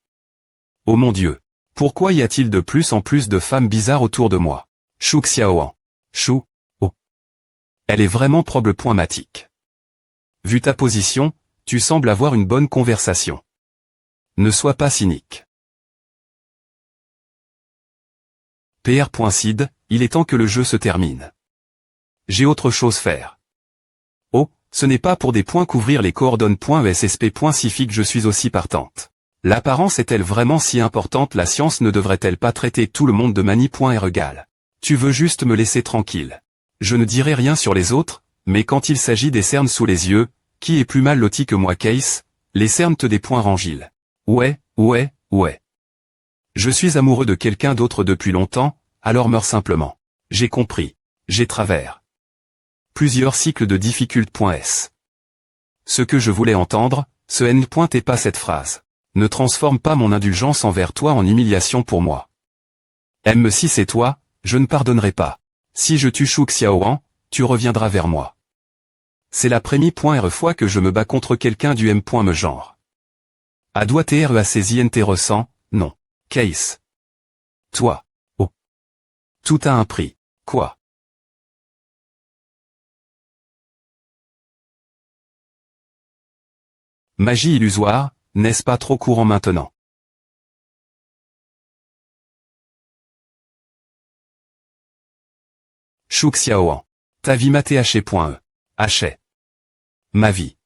Oh mon Dieu. Pourquoi y a-t-il de plus en plus de femmes bizarres autour de moi? Shuk Xiaoan. Chou. Oh. Elle est vraiment problématique. Vu ta position, tu sembles avoir une bonne conversation. Ne sois pas cynique. PR.Sid, il est temps que le jeu se termine. J'ai autre chose faire. Oh, ce n'est pas pour des points couvrir les coordonnées.essp.sci que je suis aussi partante. L'apparence est-elle vraiment si importante? La science ne devrait-elle pas traiter tout le monde de mani.r=? Tu veux juste me laisser tranquille. Je ne dirai rien sur les autres, mais quand il s'agit des cernes sous les yeux, qui est plus mal loti que moi Case? Les cernes te des points Rangil. Ouais. Je suis amoureux de quelqu'un d'autre depuis longtemps, alors meurs simplement. J'ai compris. J'ai travers plusieurs cycles de difficulté.s. Ce que je voulais entendre, ce n.t pas cette phrase. Ne transforme pas mon indulgence envers toi en humiliation pour moi. Aime si c'est toi, je ne pardonnerai pas. Si je tue Shuk Xiaoan, tu reviendras vers moi. C'est la première fois que je me bats contre quelqu'un du M.me genre. A doit TRE à ses INT ressent, non. Case. Toi. Oh. Tout a un prix. Quoi? Magie illusoire, n'est-ce pas trop courant maintenant? Shuk Xiaoan. Ta vie ma TH.e. Hachet. Ma vie.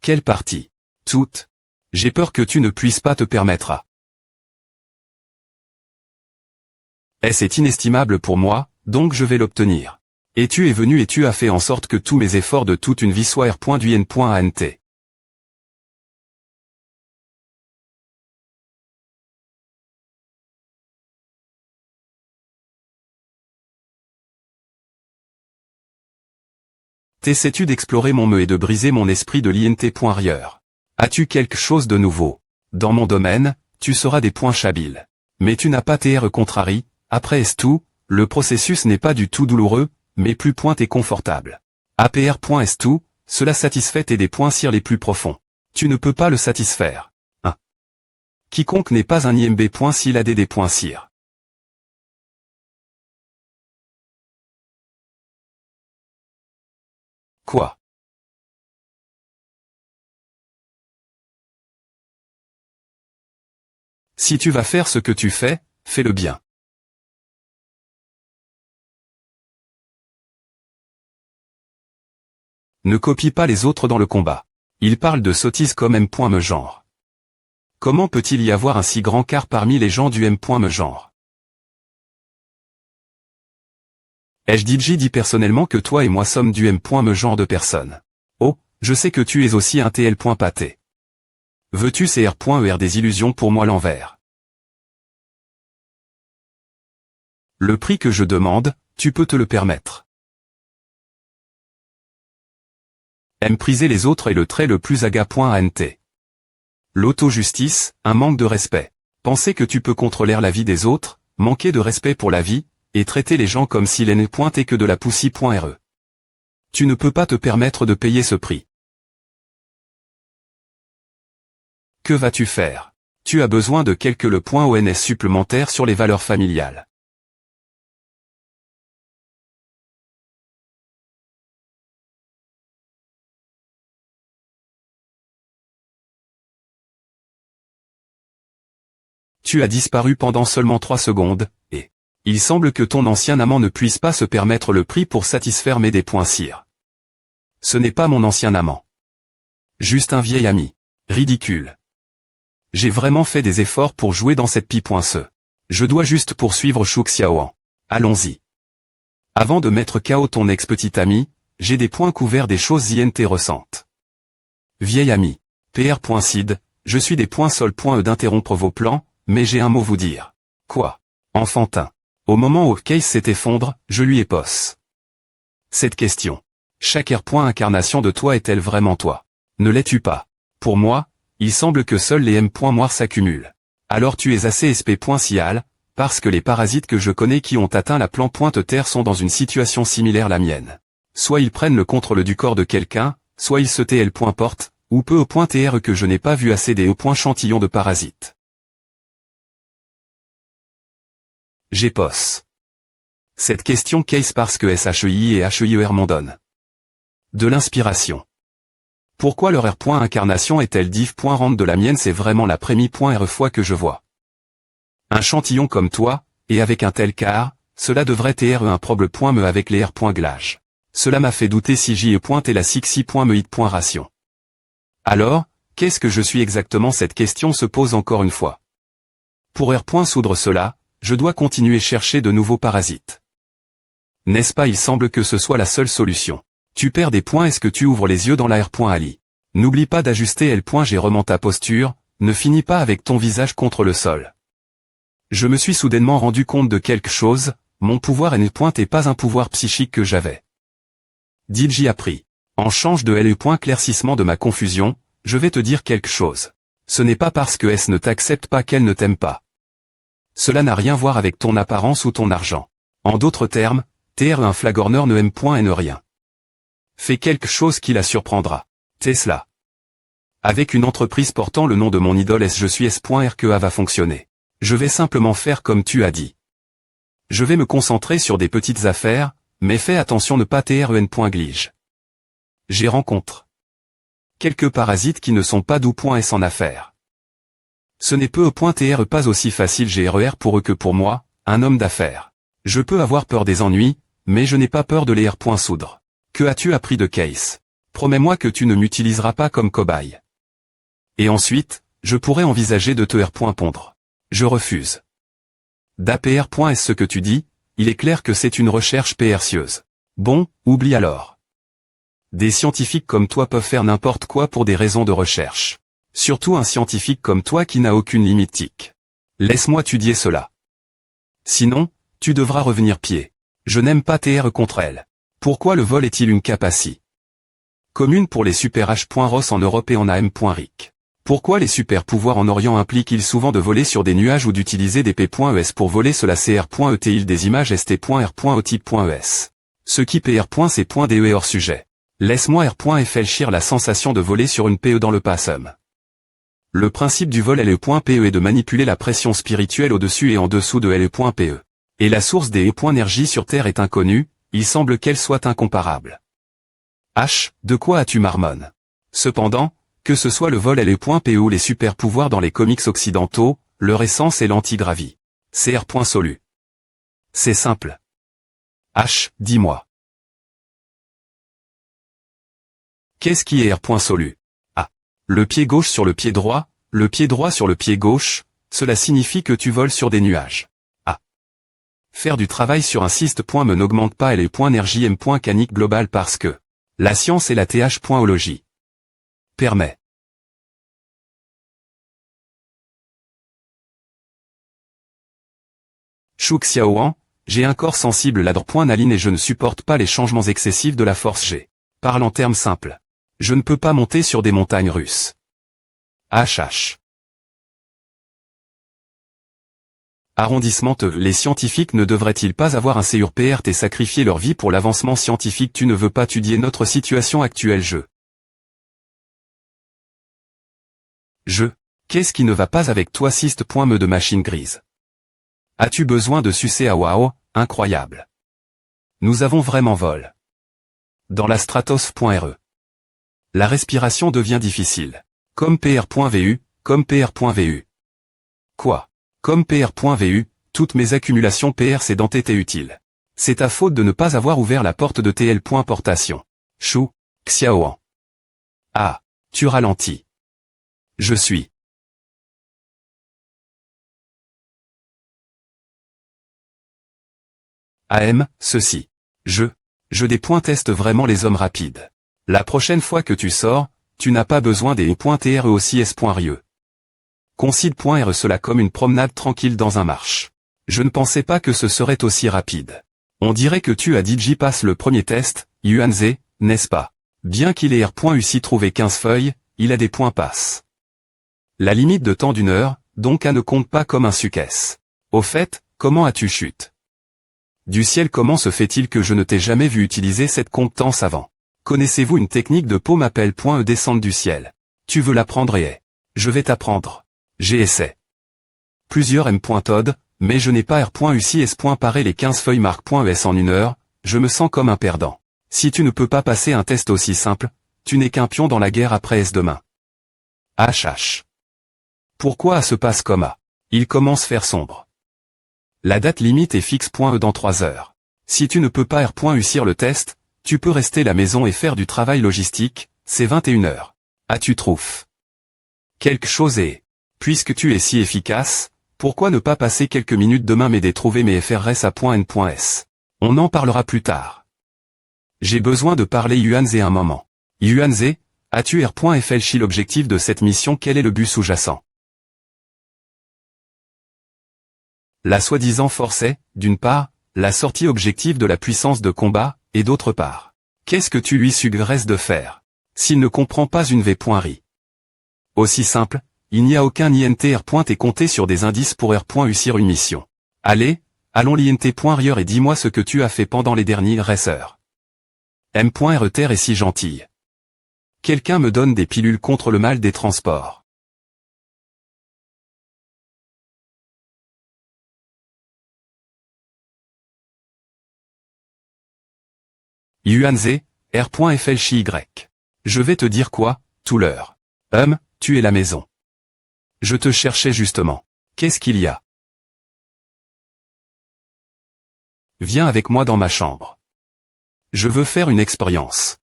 Quelle partie? Toute. J'ai peur que tu ne puisses pas te permettre à. C'est inestimable pour moi, donc je vais l'obtenir. Et tu es venu et tu as fait en sorte que tous mes efforts de toute une vie soient R.du.N.ant. T'essaies-tu d'explorer mon me et de briser mon esprit de l'INT.rieur? As-tu quelque chose de nouveau? Dans mon domaine, tu seras des points chabiles. Mais tu n'as pas TR contrari, après est tout, le processus n'est pas du tout douloureux, mais plus point et confortable. APR.est tout, cela satisfait et des points cire les plus profonds. Tu ne peux pas le satisfaire. 1. Quiconque n'est pas un IMB. S'il a des points cire. Quoi? Si tu vas faire ce que tu fais, fais-le bien. Ne copie pas les autres dans le combat. Ils parlent de sottises comme M.me genre. Comment peut-il y avoir un si grand quart parmi les gens du M.me genre? HDJ dit personnellement que toi et moi sommes du M.me genre de personnes. Oh, je sais que tu es aussi un TL.pâté. Veux-tu CR.er des illusions pour moi l'envers? Le prix que je demande, tu peux te le permettre. Mépriser les autres est le trait le plus aga.ant. L'auto-justice, un manque de respect. Penser que tu peux contrôler la vie des autres, manquer de respect pour la vie, et traiter les gens comme s'ils n'étaient que de la poussie.re. Tu ne peux pas te permettre de payer ce prix. Que vas-tu faire? Tu as besoin de quelques le point ONS supplémentaires sur les valeurs familiales. Tu as disparu pendant seulement 3 secondes, et il semble que ton ancien amant ne puisse pas se permettre le prix pour satisfaire mes dépoints cire. Ce n'est pas mon ancien amant. Juste un vieil ami. Ridicule. J'ai vraiment fait des efforts pour jouer dans cette pipoince. Je dois juste poursuivre Shu Xiaoan. Allons-y. Avant de mettre KO ton ex-petit ami, j'ai des points couverts des choses intéressantes. Vieil ami. Pr.sid, je suis des points sol.e d'interrompre vos plans, mais j'ai un mot vous dire. Quoi? Enfantin. Au moment où Case s'effondre, je lui éposse cette question. Chaque R.incarnation de toi est-elle vraiment toi? Ne l'es-tu pas? Pour moi, il semble que seuls les M. noirs s'accumulent. Alors tu es assez SP.cial, parce que les parasites que je connais qui ont atteint la Pointe-Terre sont dans une situation similaire à la mienne. Soit ils prennent le contrôle du corps de quelqu'un, soit ils se TL.porte, ou peu au point TR que je n'ai pas vu assez des chantillons de parasites. J'éposse cette question Case parce que SHI et HIER m'en donnent de l'inspiration. Pourquoi leur R.incarnation est-elle div.rente de la mienne? C'est vraiment la prémie.R fois que je vois un chantillon comme toi, et avec un tel quart, cela devrait être un problème.me avec les R.glage. Cela m'a fait douter si J et la Sixi.me.ration. Alors, qu'est-ce que je suis exactement? Cette question se pose encore une fois. Pour R.soudre cela, je dois continuer chercher de nouveaux parasites. N'est-ce pas? Il semble que ce soit la seule solution. Tu perds des points. Est-ce que tu ouvres les yeux dans la R.Ali? N'oublie pas d'ajuster L.G. Remonte ta posture, ne finis pas avec ton visage contre le sol. Je me suis soudainement rendu compte de quelque chose, mon pouvoir N. n'est pas un pouvoir psychique que j'avais. Dilji a pris. En change de L. Claircissement de ma confusion, je vais te dire quelque chose. Ce n'est pas parce que S ne t'accepte pas qu'elle ne t'aime pas. Cela n'a rien à voir avec ton apparence ou ton argent. En d'autres termes, TR un flagorneur ne aime rien. Fais quelque chose qui la surprendra. Tesla. Avec une entreprise portant le nom de mon idole je suis S.RQA va fonctionner. Je vais simplement faire comme tu as dit. Je vais me concentrer sur des petites affaires, mais fais attention ne pas TREN.glige. J'ai rencontre quelques parasites qui ne sont pas d'où.s en affaires. Ce n'est peu.TR pas aussi facile GRER pour eux que pour moi, un homme d'affaires. Je peux avoir peur des ennuis, mais je n'ai pas peur de les R.soudre. Que as-tu appris de Case? Promets-moi que tu ne m'utiliseras pas comme cobaye. Et ensuite, je pourrais envisager de te R.pondre. Je refuse. d'APR. Est-ce que tu dis? Il est clair que c'est une recherche PRcieuse. Bon, oublie alors. Des scientifiques comme toi peuvent faire n'importe quoi pour des raisons de recherche. Surtout un scientifique comme toi qui n'a aucune limite tic. Laisse-moi étudier cela. Sinon, tu devras revenir pied. Je n'aime pas TR contre elle. Pourquoi le vol est-il une capacité commune pour les super H.Ross en Europe et en AM.RIC? Pourquoi les super pouvoirs en Orient impliquent-ils souvent de voler sur des nuages ou d'utiliser des P.ES pour voler cela? CR.ET-il des images ST.R.O-type.ES. Ce qui PR. C'est .DE hors sujet. Laisse-moi R.FLchir la sensation de voler sur une PE dans le passum. Le principe du vol LE.PE est de manipuler la pression spirituelle au-dessus et en dessous de LE.PE. Et la source des E.énergie sur Terre est inconnue, il semble qu'elle soit incomparable. H, de quoi as-tu marmonne? Cependant, que ce soit le vol LE.PE ou les super pouvoirs dans les comics occidentaux, leur essence est l'antigravie. CR. Solu. C'est simple. H, dis-moi. Qu'est-ce qui est R. Solu? A. Le pied gauche sur le pied droit, le pied droit sur le pied gauche, cela signifie que tu voles sur des nuages. A. Faire du travail sur un cyste. Me n'augmente pas LE.énergie M. Canique globale parce que la science et la TH.ologie permet. Shu Xiaoan, j'ai un corps sensible ladre.naline et je ne supporte pas les changements excessifs de la force G. Parle en termes simples. Je ne peux pas monter sur des montagnes russes. HH. Arrondissement T. Les scientifiques ne devraient-ils pas avoir un CURPRT et sacrifier leur vie pour l'avancement scientifique? Tu ne veux pas étudier notre situation actuelle. Qu'est-ce qui ne va pas avec toi? Cyste.me de machine grise. As-tu besoin de sucer à wow? Incroyable. Nous avons vraiment vol. Dans la stratos.re. La respiration devient difficile. Comme PR.vu, comme PR.vu. Quoi? Comme PR.vu, toutes mes accumulations PR s'est été utiles. C'est ta faute de ne pas avoir ouvert la porte de TL.portation. Chou, Xiaoan. Ah, tu ralentis. Je suis. AM, ceci. Je des points teste vraiment les hommes rapides. La prochaine fois que tu sors, tu n'as pas besoin des .tre aussi s.rie. Consider.re cela comme une promenade tranquille dans un marche. Je ne pensais pas que ce serait aussi rapide. On dirait que tu as dit j'y passe le premier test, Yuanze, n'est-ce pas? Bien qu'il ait R.U trouvé 15 feuilles, il a des points passe. La limite de temps d'1 heure, donc ne compte pas comme un succès. Au fait, comment as-tu chute? Du ciel, comment se fait-il que je ne t'ai jamais vu utiliser cette compétence avant? Connaissez-vous une technique de paume appel.e descendre du ciel? Tu veux l'apprendre et je vais t'apprendre. J'ai essayé. Plusieurs m.tod, mais je n'ai pas R.U s. Parer les 15 feuilles marque.es en 1 heure, je me sens comme un perdant. Si tu ne peux pas passer un test aussi simple, tu n'es qu'un pion dans la guerre après S demain. HH. Pourquoi se passe comme A? Il commence faire sombre. La date limite est fixe.e dans 3 heures. Si tu ne peux pas R.U le test, tu peux rester à la maison et faire du travail logistique, c'est 21 heures. As-tu trouvé quelque chose et, puisque tu es si efficace, pourquoi ne pas passer quelques minutes demain m'aider trouver mes FRS à .n.s? On en parlera plus tard. J'ai besoin de parler Yuanze un moment. Yuanze, as-tu R.FLC l'objectif de cette mission? Quel est le but sous-jacent? La soi-disant force est, d'une part, la sortie objective de la puissance de combat, et d'autre part, qu'est-ce que tu lui suggères de faire? S'il ne comprend pas une V.ri. Aussi simple, il n'y a aucun INT R. et compter sur des indices pour R.U sur une mission. Allez, allons l'INT.rieur et dis-moi ce que tu as fait pendant les dernières heures. M.RETR est si gentille. Quelqu'un me donne des pilules contre le mal des transports. Yuanze, R.FLCY. Je vais te dire quoi, tout l'heure. Tu es la maison. Je te cherchais justement. Qu'est-ce qu'il y a? Viens avec moi dans ma chambre. Je veux faire une expérience.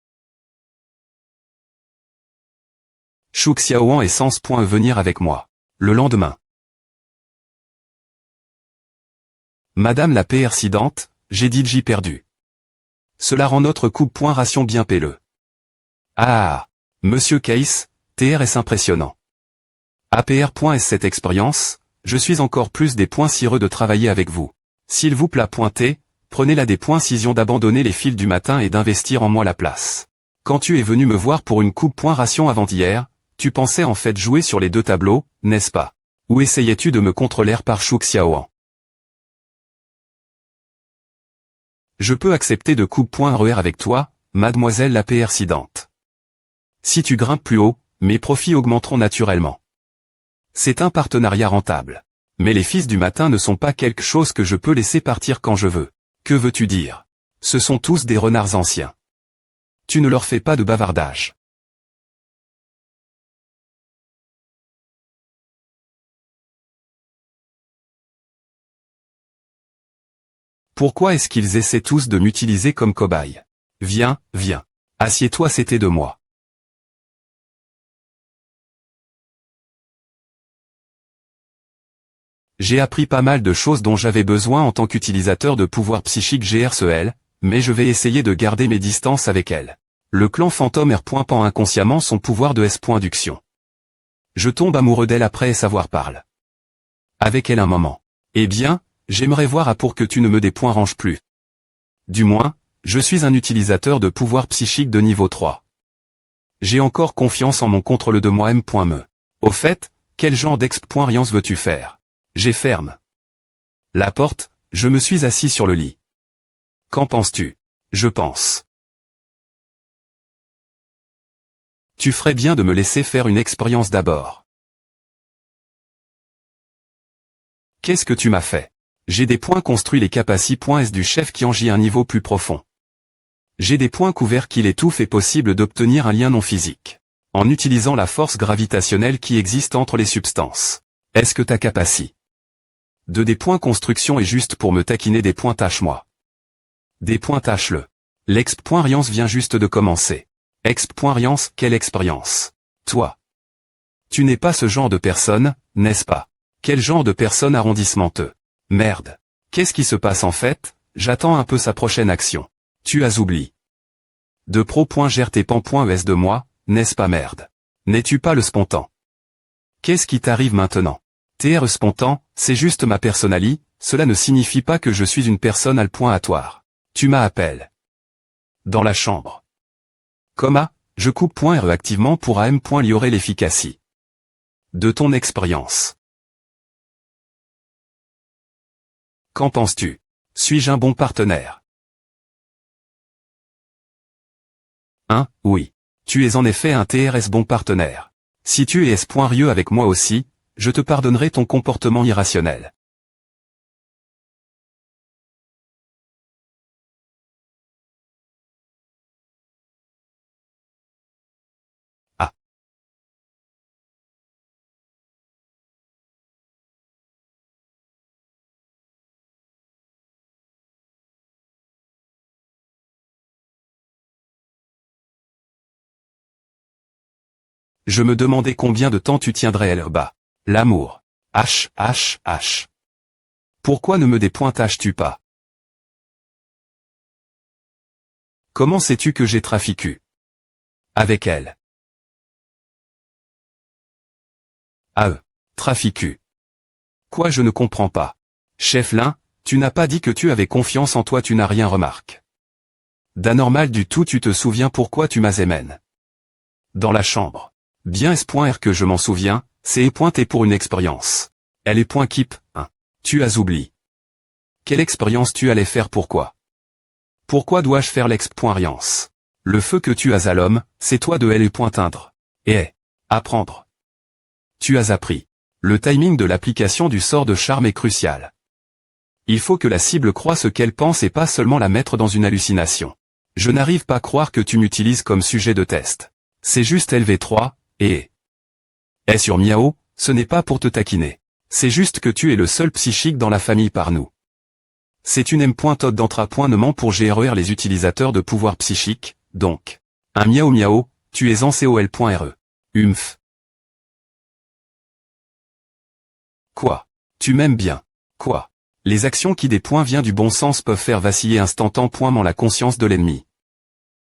Chou Xiaoan et Sens. Venir avec moi. Le lendemain. Madame la présidente, j'ai dit j'ai perdu. Cela rend notre coupe ration bien pelleux. Ah, monsieur Case, TR est impressionnant. APR.S cette expérience, je suis encore plus des points cireux de travailler avec vous. S'il vous plaît pointer, prenez la des points cision d'abandonner les fils du matin et d'investir en moi la place. Quand tu es venu me voir pour une coupe ration avant-hier, tu pensais en fait jouer sur les deux tableaux, n'est-ce pas? Ou essayais-tu de me contrôler par Chou Xiaoan? Je peux accepter de coupe.RER avec toi, mademoiselle la présidente. Si tu grimpes plus haut, mes profits augmenteront naturellement. C'est un partenariat rentable. Mais les fils du matin ne sont pas quelque chose que je peux laisser partir quand je veux. Que veux-tu dire? Ce sont tous des renards anciens. Tu ne leur fais pas de bavardage. Pourquoi est-ce qu'ils essaient tous de m'utiliser comme cobaye? Viens, viens. Assieds-toi, c'était de moi. J'ai appris pas mal de choses dont j'avais besoin en tant qu'utilisateur de pouvoir psychique GRCL, mais je vais essayer de garder mes distances avec elle. Le clan fantôme R.Pan inconsciemment son pouvoir de S.Duction. Je tombe amoureux d'elle après savoir parle. Avec elle un moment. Eh bien, j'aimerais voir à pour que tu ne me déranges plus. Du moins, je suis un utilisateur de pouvoir psychique de niveau 3. J'ai encore confiance en mon contrôle de moi M.me. Au fait, quel genre d'expérience veux-tu faire? J'ai ferme la porte, je me suis assis sur le lit. Qu'en penses-tu? Je pense. Tu ferais bien de me laisser faire une expérience d'abord. Qu'est-ce que tu m'as fait? J'ai des points construits les capacités.s du chef qui en gît un niveau plus profond. J'ai des points couverts qu'il est tout fait possible d'obtenir un lien non physique. En utilisant la force gravitationnelle qui existe entre les substances. Est-ce que ta capacité De des points construction est juste pour me taquiner des points tâche-moi. Des points tâche-le. L'exp.riance vient juste de commencer. Exp.riance, quelle expérience. Toi. Tu n'es pas ce genre de personne, n'est-ce pas? Quel genre de personne arrondissementeux? Merde. Qu'est-ce qui se passe en fait? J'attends un peu sa prochaine action. Tu as oublié. De pro.gertepan.es de moi, n'est-ce pas merde? N'es-tu pas le spontan? Qu'est-ce qui t'arrive maintenant? TR spontan, c'est juste ma personnalité, cela ne signifie pas que je suis une personne à le point atoire. Tu m'appelles. Dans la chambre. Comma, je coupe.re activement pour am.liorer l'efficacité. De ton expérience. Qu'en penses-tu? Suis-je un bon partenaire? Oui. Tu es en effet un TRS bon partenaire. Si tu es S.rieux avec moi aussi, je te pardonnerai ton comportement irrationnel. Ah. Je me demandais combien de temps tu tiendrais là-bas. L'amour. H. Pourquoi ne me dépointages-tu pas? Comment sais-tu que j'ai trafiqué avec elle? Trafiqué. Quoi, je ne comprends pas. Chef Lin, tu n'as pas dit que tu avais confiance en toi, tu n'as rien remarqué. D'anormal du tout, tu te souviens pourquoi tu m'as émène? Dans la chambre. Bien S.R que je m'en souviens, c'est pointé pour une expérience. Elle est point keep, Tu as oublié. Quelle expérience tu allais faire, pourquoi? Pourquoi dois-je faire l'exp.riance? Le feu que tu as à l'homme, c'est toi de elle et pointeindre. Et apprendre. Tu as appris. Le timing de l'application du sort de charme est crucial. Il faut que la cible croie ce qu'elle pense et pas seulement la mettre dans une hallucination. Je n'arrive pas à croire que tu m'utilises comme sujet de test. C'est juste LV3, et sur Miao, ce n'est pas pour te taquiner. C'est juste que tu es le seul psychique dans la famille par nous. C'est une M.Tod d'entra.nement pour GRER les utilisateurs de pouvoir psychique, donc. Un miao, tu es en col.re. Humph. Quoi? Tu m'aimes bien. Quoi? Les actions qui des points vient du bon sens peuvent faire vaciller instantanément la conscience de l'ennemi.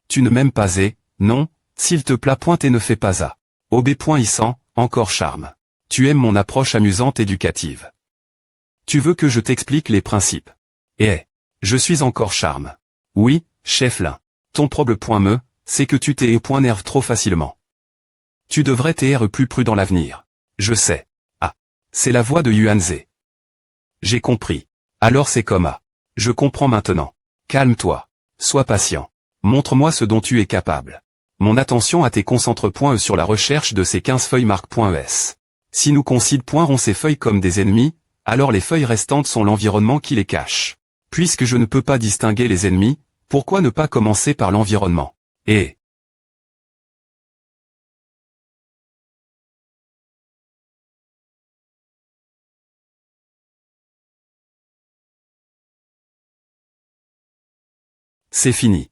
Tu ne m'aimes pas non, s'il te plaît et ne fais pas à. OB.ISAN, encore charme. Tu aimes mon approche amusante éducative. Tu veux que je t'explique les principes. Je suis encore charme. Oui, chef Lin. Ton problème c'est que tu t'énerves trop facilement. Tu devrais être plus prudent l'avenir. Je sais. C'est la voix de Yuanze. J'ai compris. Alors c'est comme Je comprends maintenant. Calme-toi. Sois patient. Montre-moi ce dont tu es capable. Mon attention à tes concentre.e sur la recherche de ces 15 feuilles marque.es. Si nous considérons ces feuilles comme des ennemis, alors les feuilles restantes sont l'environnement qui les cache. Puisque je ne peux pas distinguer les ennemis, pourquoi ne pas commencer par l'environnement? C'est fini.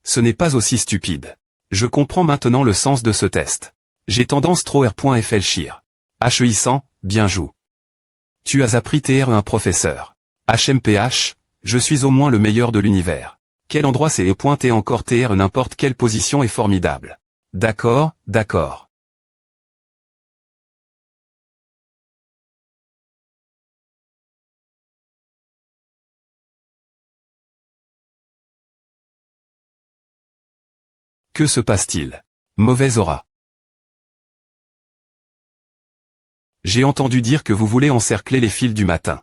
Ce n'est pas aussi stupide. Je comprends maintenant le sens de ce test. J'ai tendance trop R.FLCHIR. HEI100, bien joue. Tu as appris TR1 professeur. HMPH, je suis au moins le meilleur de l'univers. Quel endroit c'est pointé encore TR n'importe quelle position est formidable. D'accord. Que se passe-t-il? Mauvaise aura. J'ai entendu dire que vous voulez encercler les fils du matin.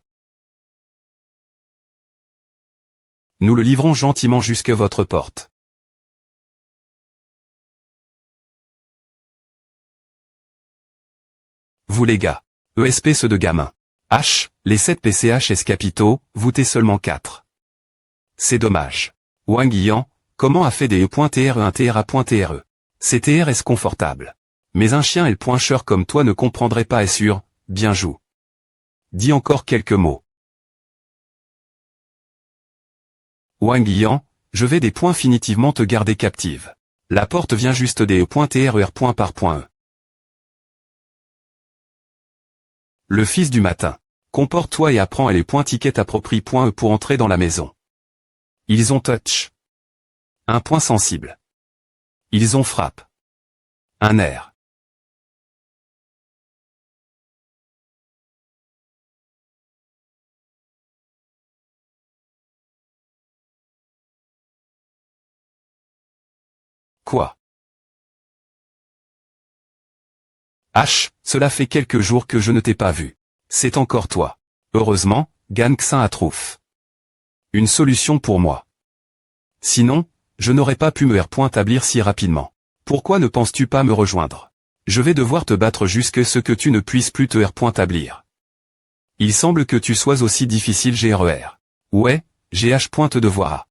Nous le livrons gentiment jusque votre porte. Vous les gars. ESP ceux de gamin. Les 7 PCHS capitaux, vous t'es seulement 4. C'est dommage. Wang Yan, comment a fait des E.TR1 TRA.TRE? C'est TRS confortable. Mais un chien et le poincheur comme toi ne comprendraient pas et sûr, bien joue. Dis encore quelques mots. Wang Yan, je vais définitivement te garder captive. La porte vient juste des E.TRER. Par point E. Le fils du matin. Comporte-toi et apprends à les ticket approprié. E pour entrer dans la maison. Ils ont touch. Un point sensible. Ils ont frappe. Un air. Quoi? H, cela fait quelques jours que je ne t'ai pas vu. C'est encore toi. Heureusement, Gangxin a trouf. Une solution pour moi. Sinon, je n'aurais pas pu me établir si rapidement. Pourquoi ne penses-tu pas me rejoindre? Je vais devoir te battre jusqu'à ce que tu ne puisses plus te établir. Il semble que tu sois aussi difficile GRER. Ouais, GH. Te devoir.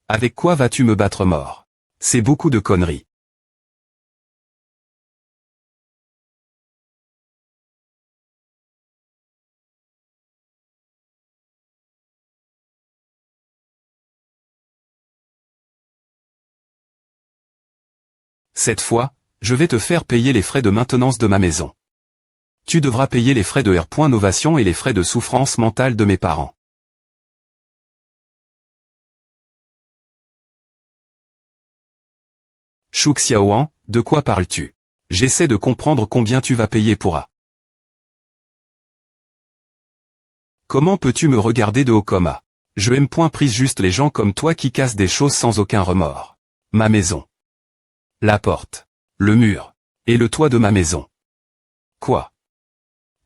Avec quoi vas-tu me battre mort? C'est beaucoup de conneries. Cette fois, je vais te faire payer les frais de maintenance de ma maison. Tu devras payer les frais de Novation et les frais de souffrance mentale de mes parents. Shu Xiaoan, de quoi parles-tu? J'essaie de comprendre combien tu vas payer pour A. Comment peux-tu me regarder de haut comme A? Je aime point prise juste les gens comme toi qui cassent des choses sans aucun remords. Ma maison. La porte. Le mur. Et le toit de ma maison. Quoi?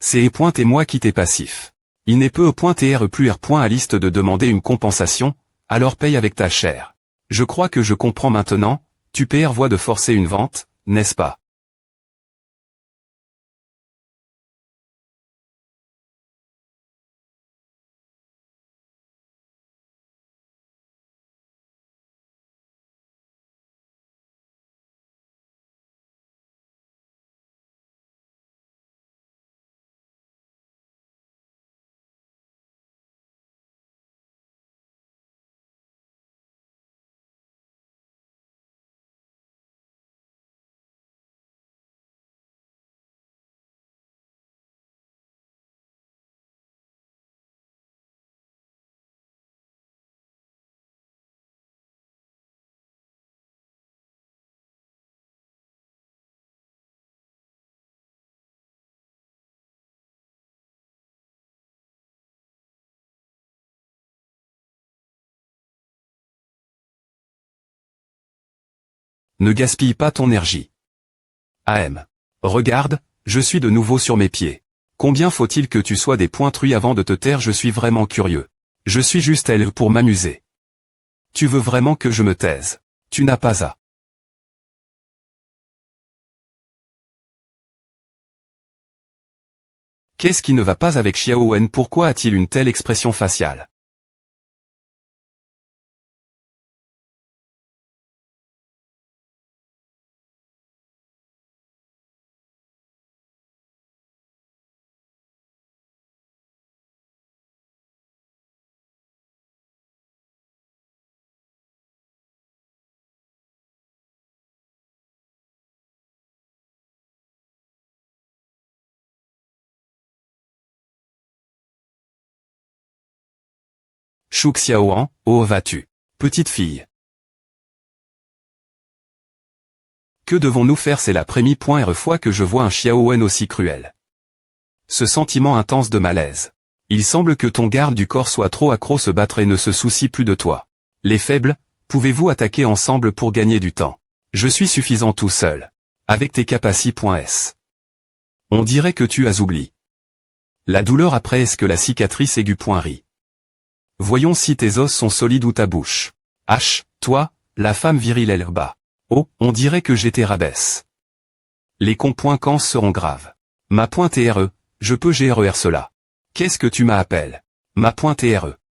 C'est et moi qui t'es passif. Il n'est peu .TR plus R. À liste de demander une compensation, alors paye avec ta chair. Je crois que je comprends maintenant, tu PR voie de forcer une vente, n'est-ce pas? Ne gaspille pas ton énergie. AM. Regarde, je suis de nouveau sur mes pieds. Combien faut-il que tu sois des pointrus avant de te taire? Je suis vraiment curieux. Je suis juste elle pour m'amuser. Tu veux vraiment que je me taise? Tu n'as pas à. Qu'est-ce qui ne va pas avec Xiao Wen? Pourquoi a-t-il une telle expression faciale? Shu Xiaoan, où vas-tu? Petite fille. Que devons-nous faire? C'est la première fois que je vois un Xiao Wen aussi cruel. Ce sentiment intense de malaise. Il semble que ton garde du corps soit trop accro se battre et ne se soucie plus de toi. Les faibles, pouvez-vous attaquer ensemble pour gagner du temps? Je suis suffisant tout seul. Avec tes capacités.s. On dirait que tu as oublié. La douleur après est-ce que la cicatrice aiguë.ri. Voyons si tes os sont solides ou ta bouche. H, toi, la femme virile elle bas. Oh, on dirait que j'étais rabaisse. Les conséquences seront graves. Ma .TRE, je peux GRER cela. Qu'est-ce que tu m'appelles? Ma .TRE.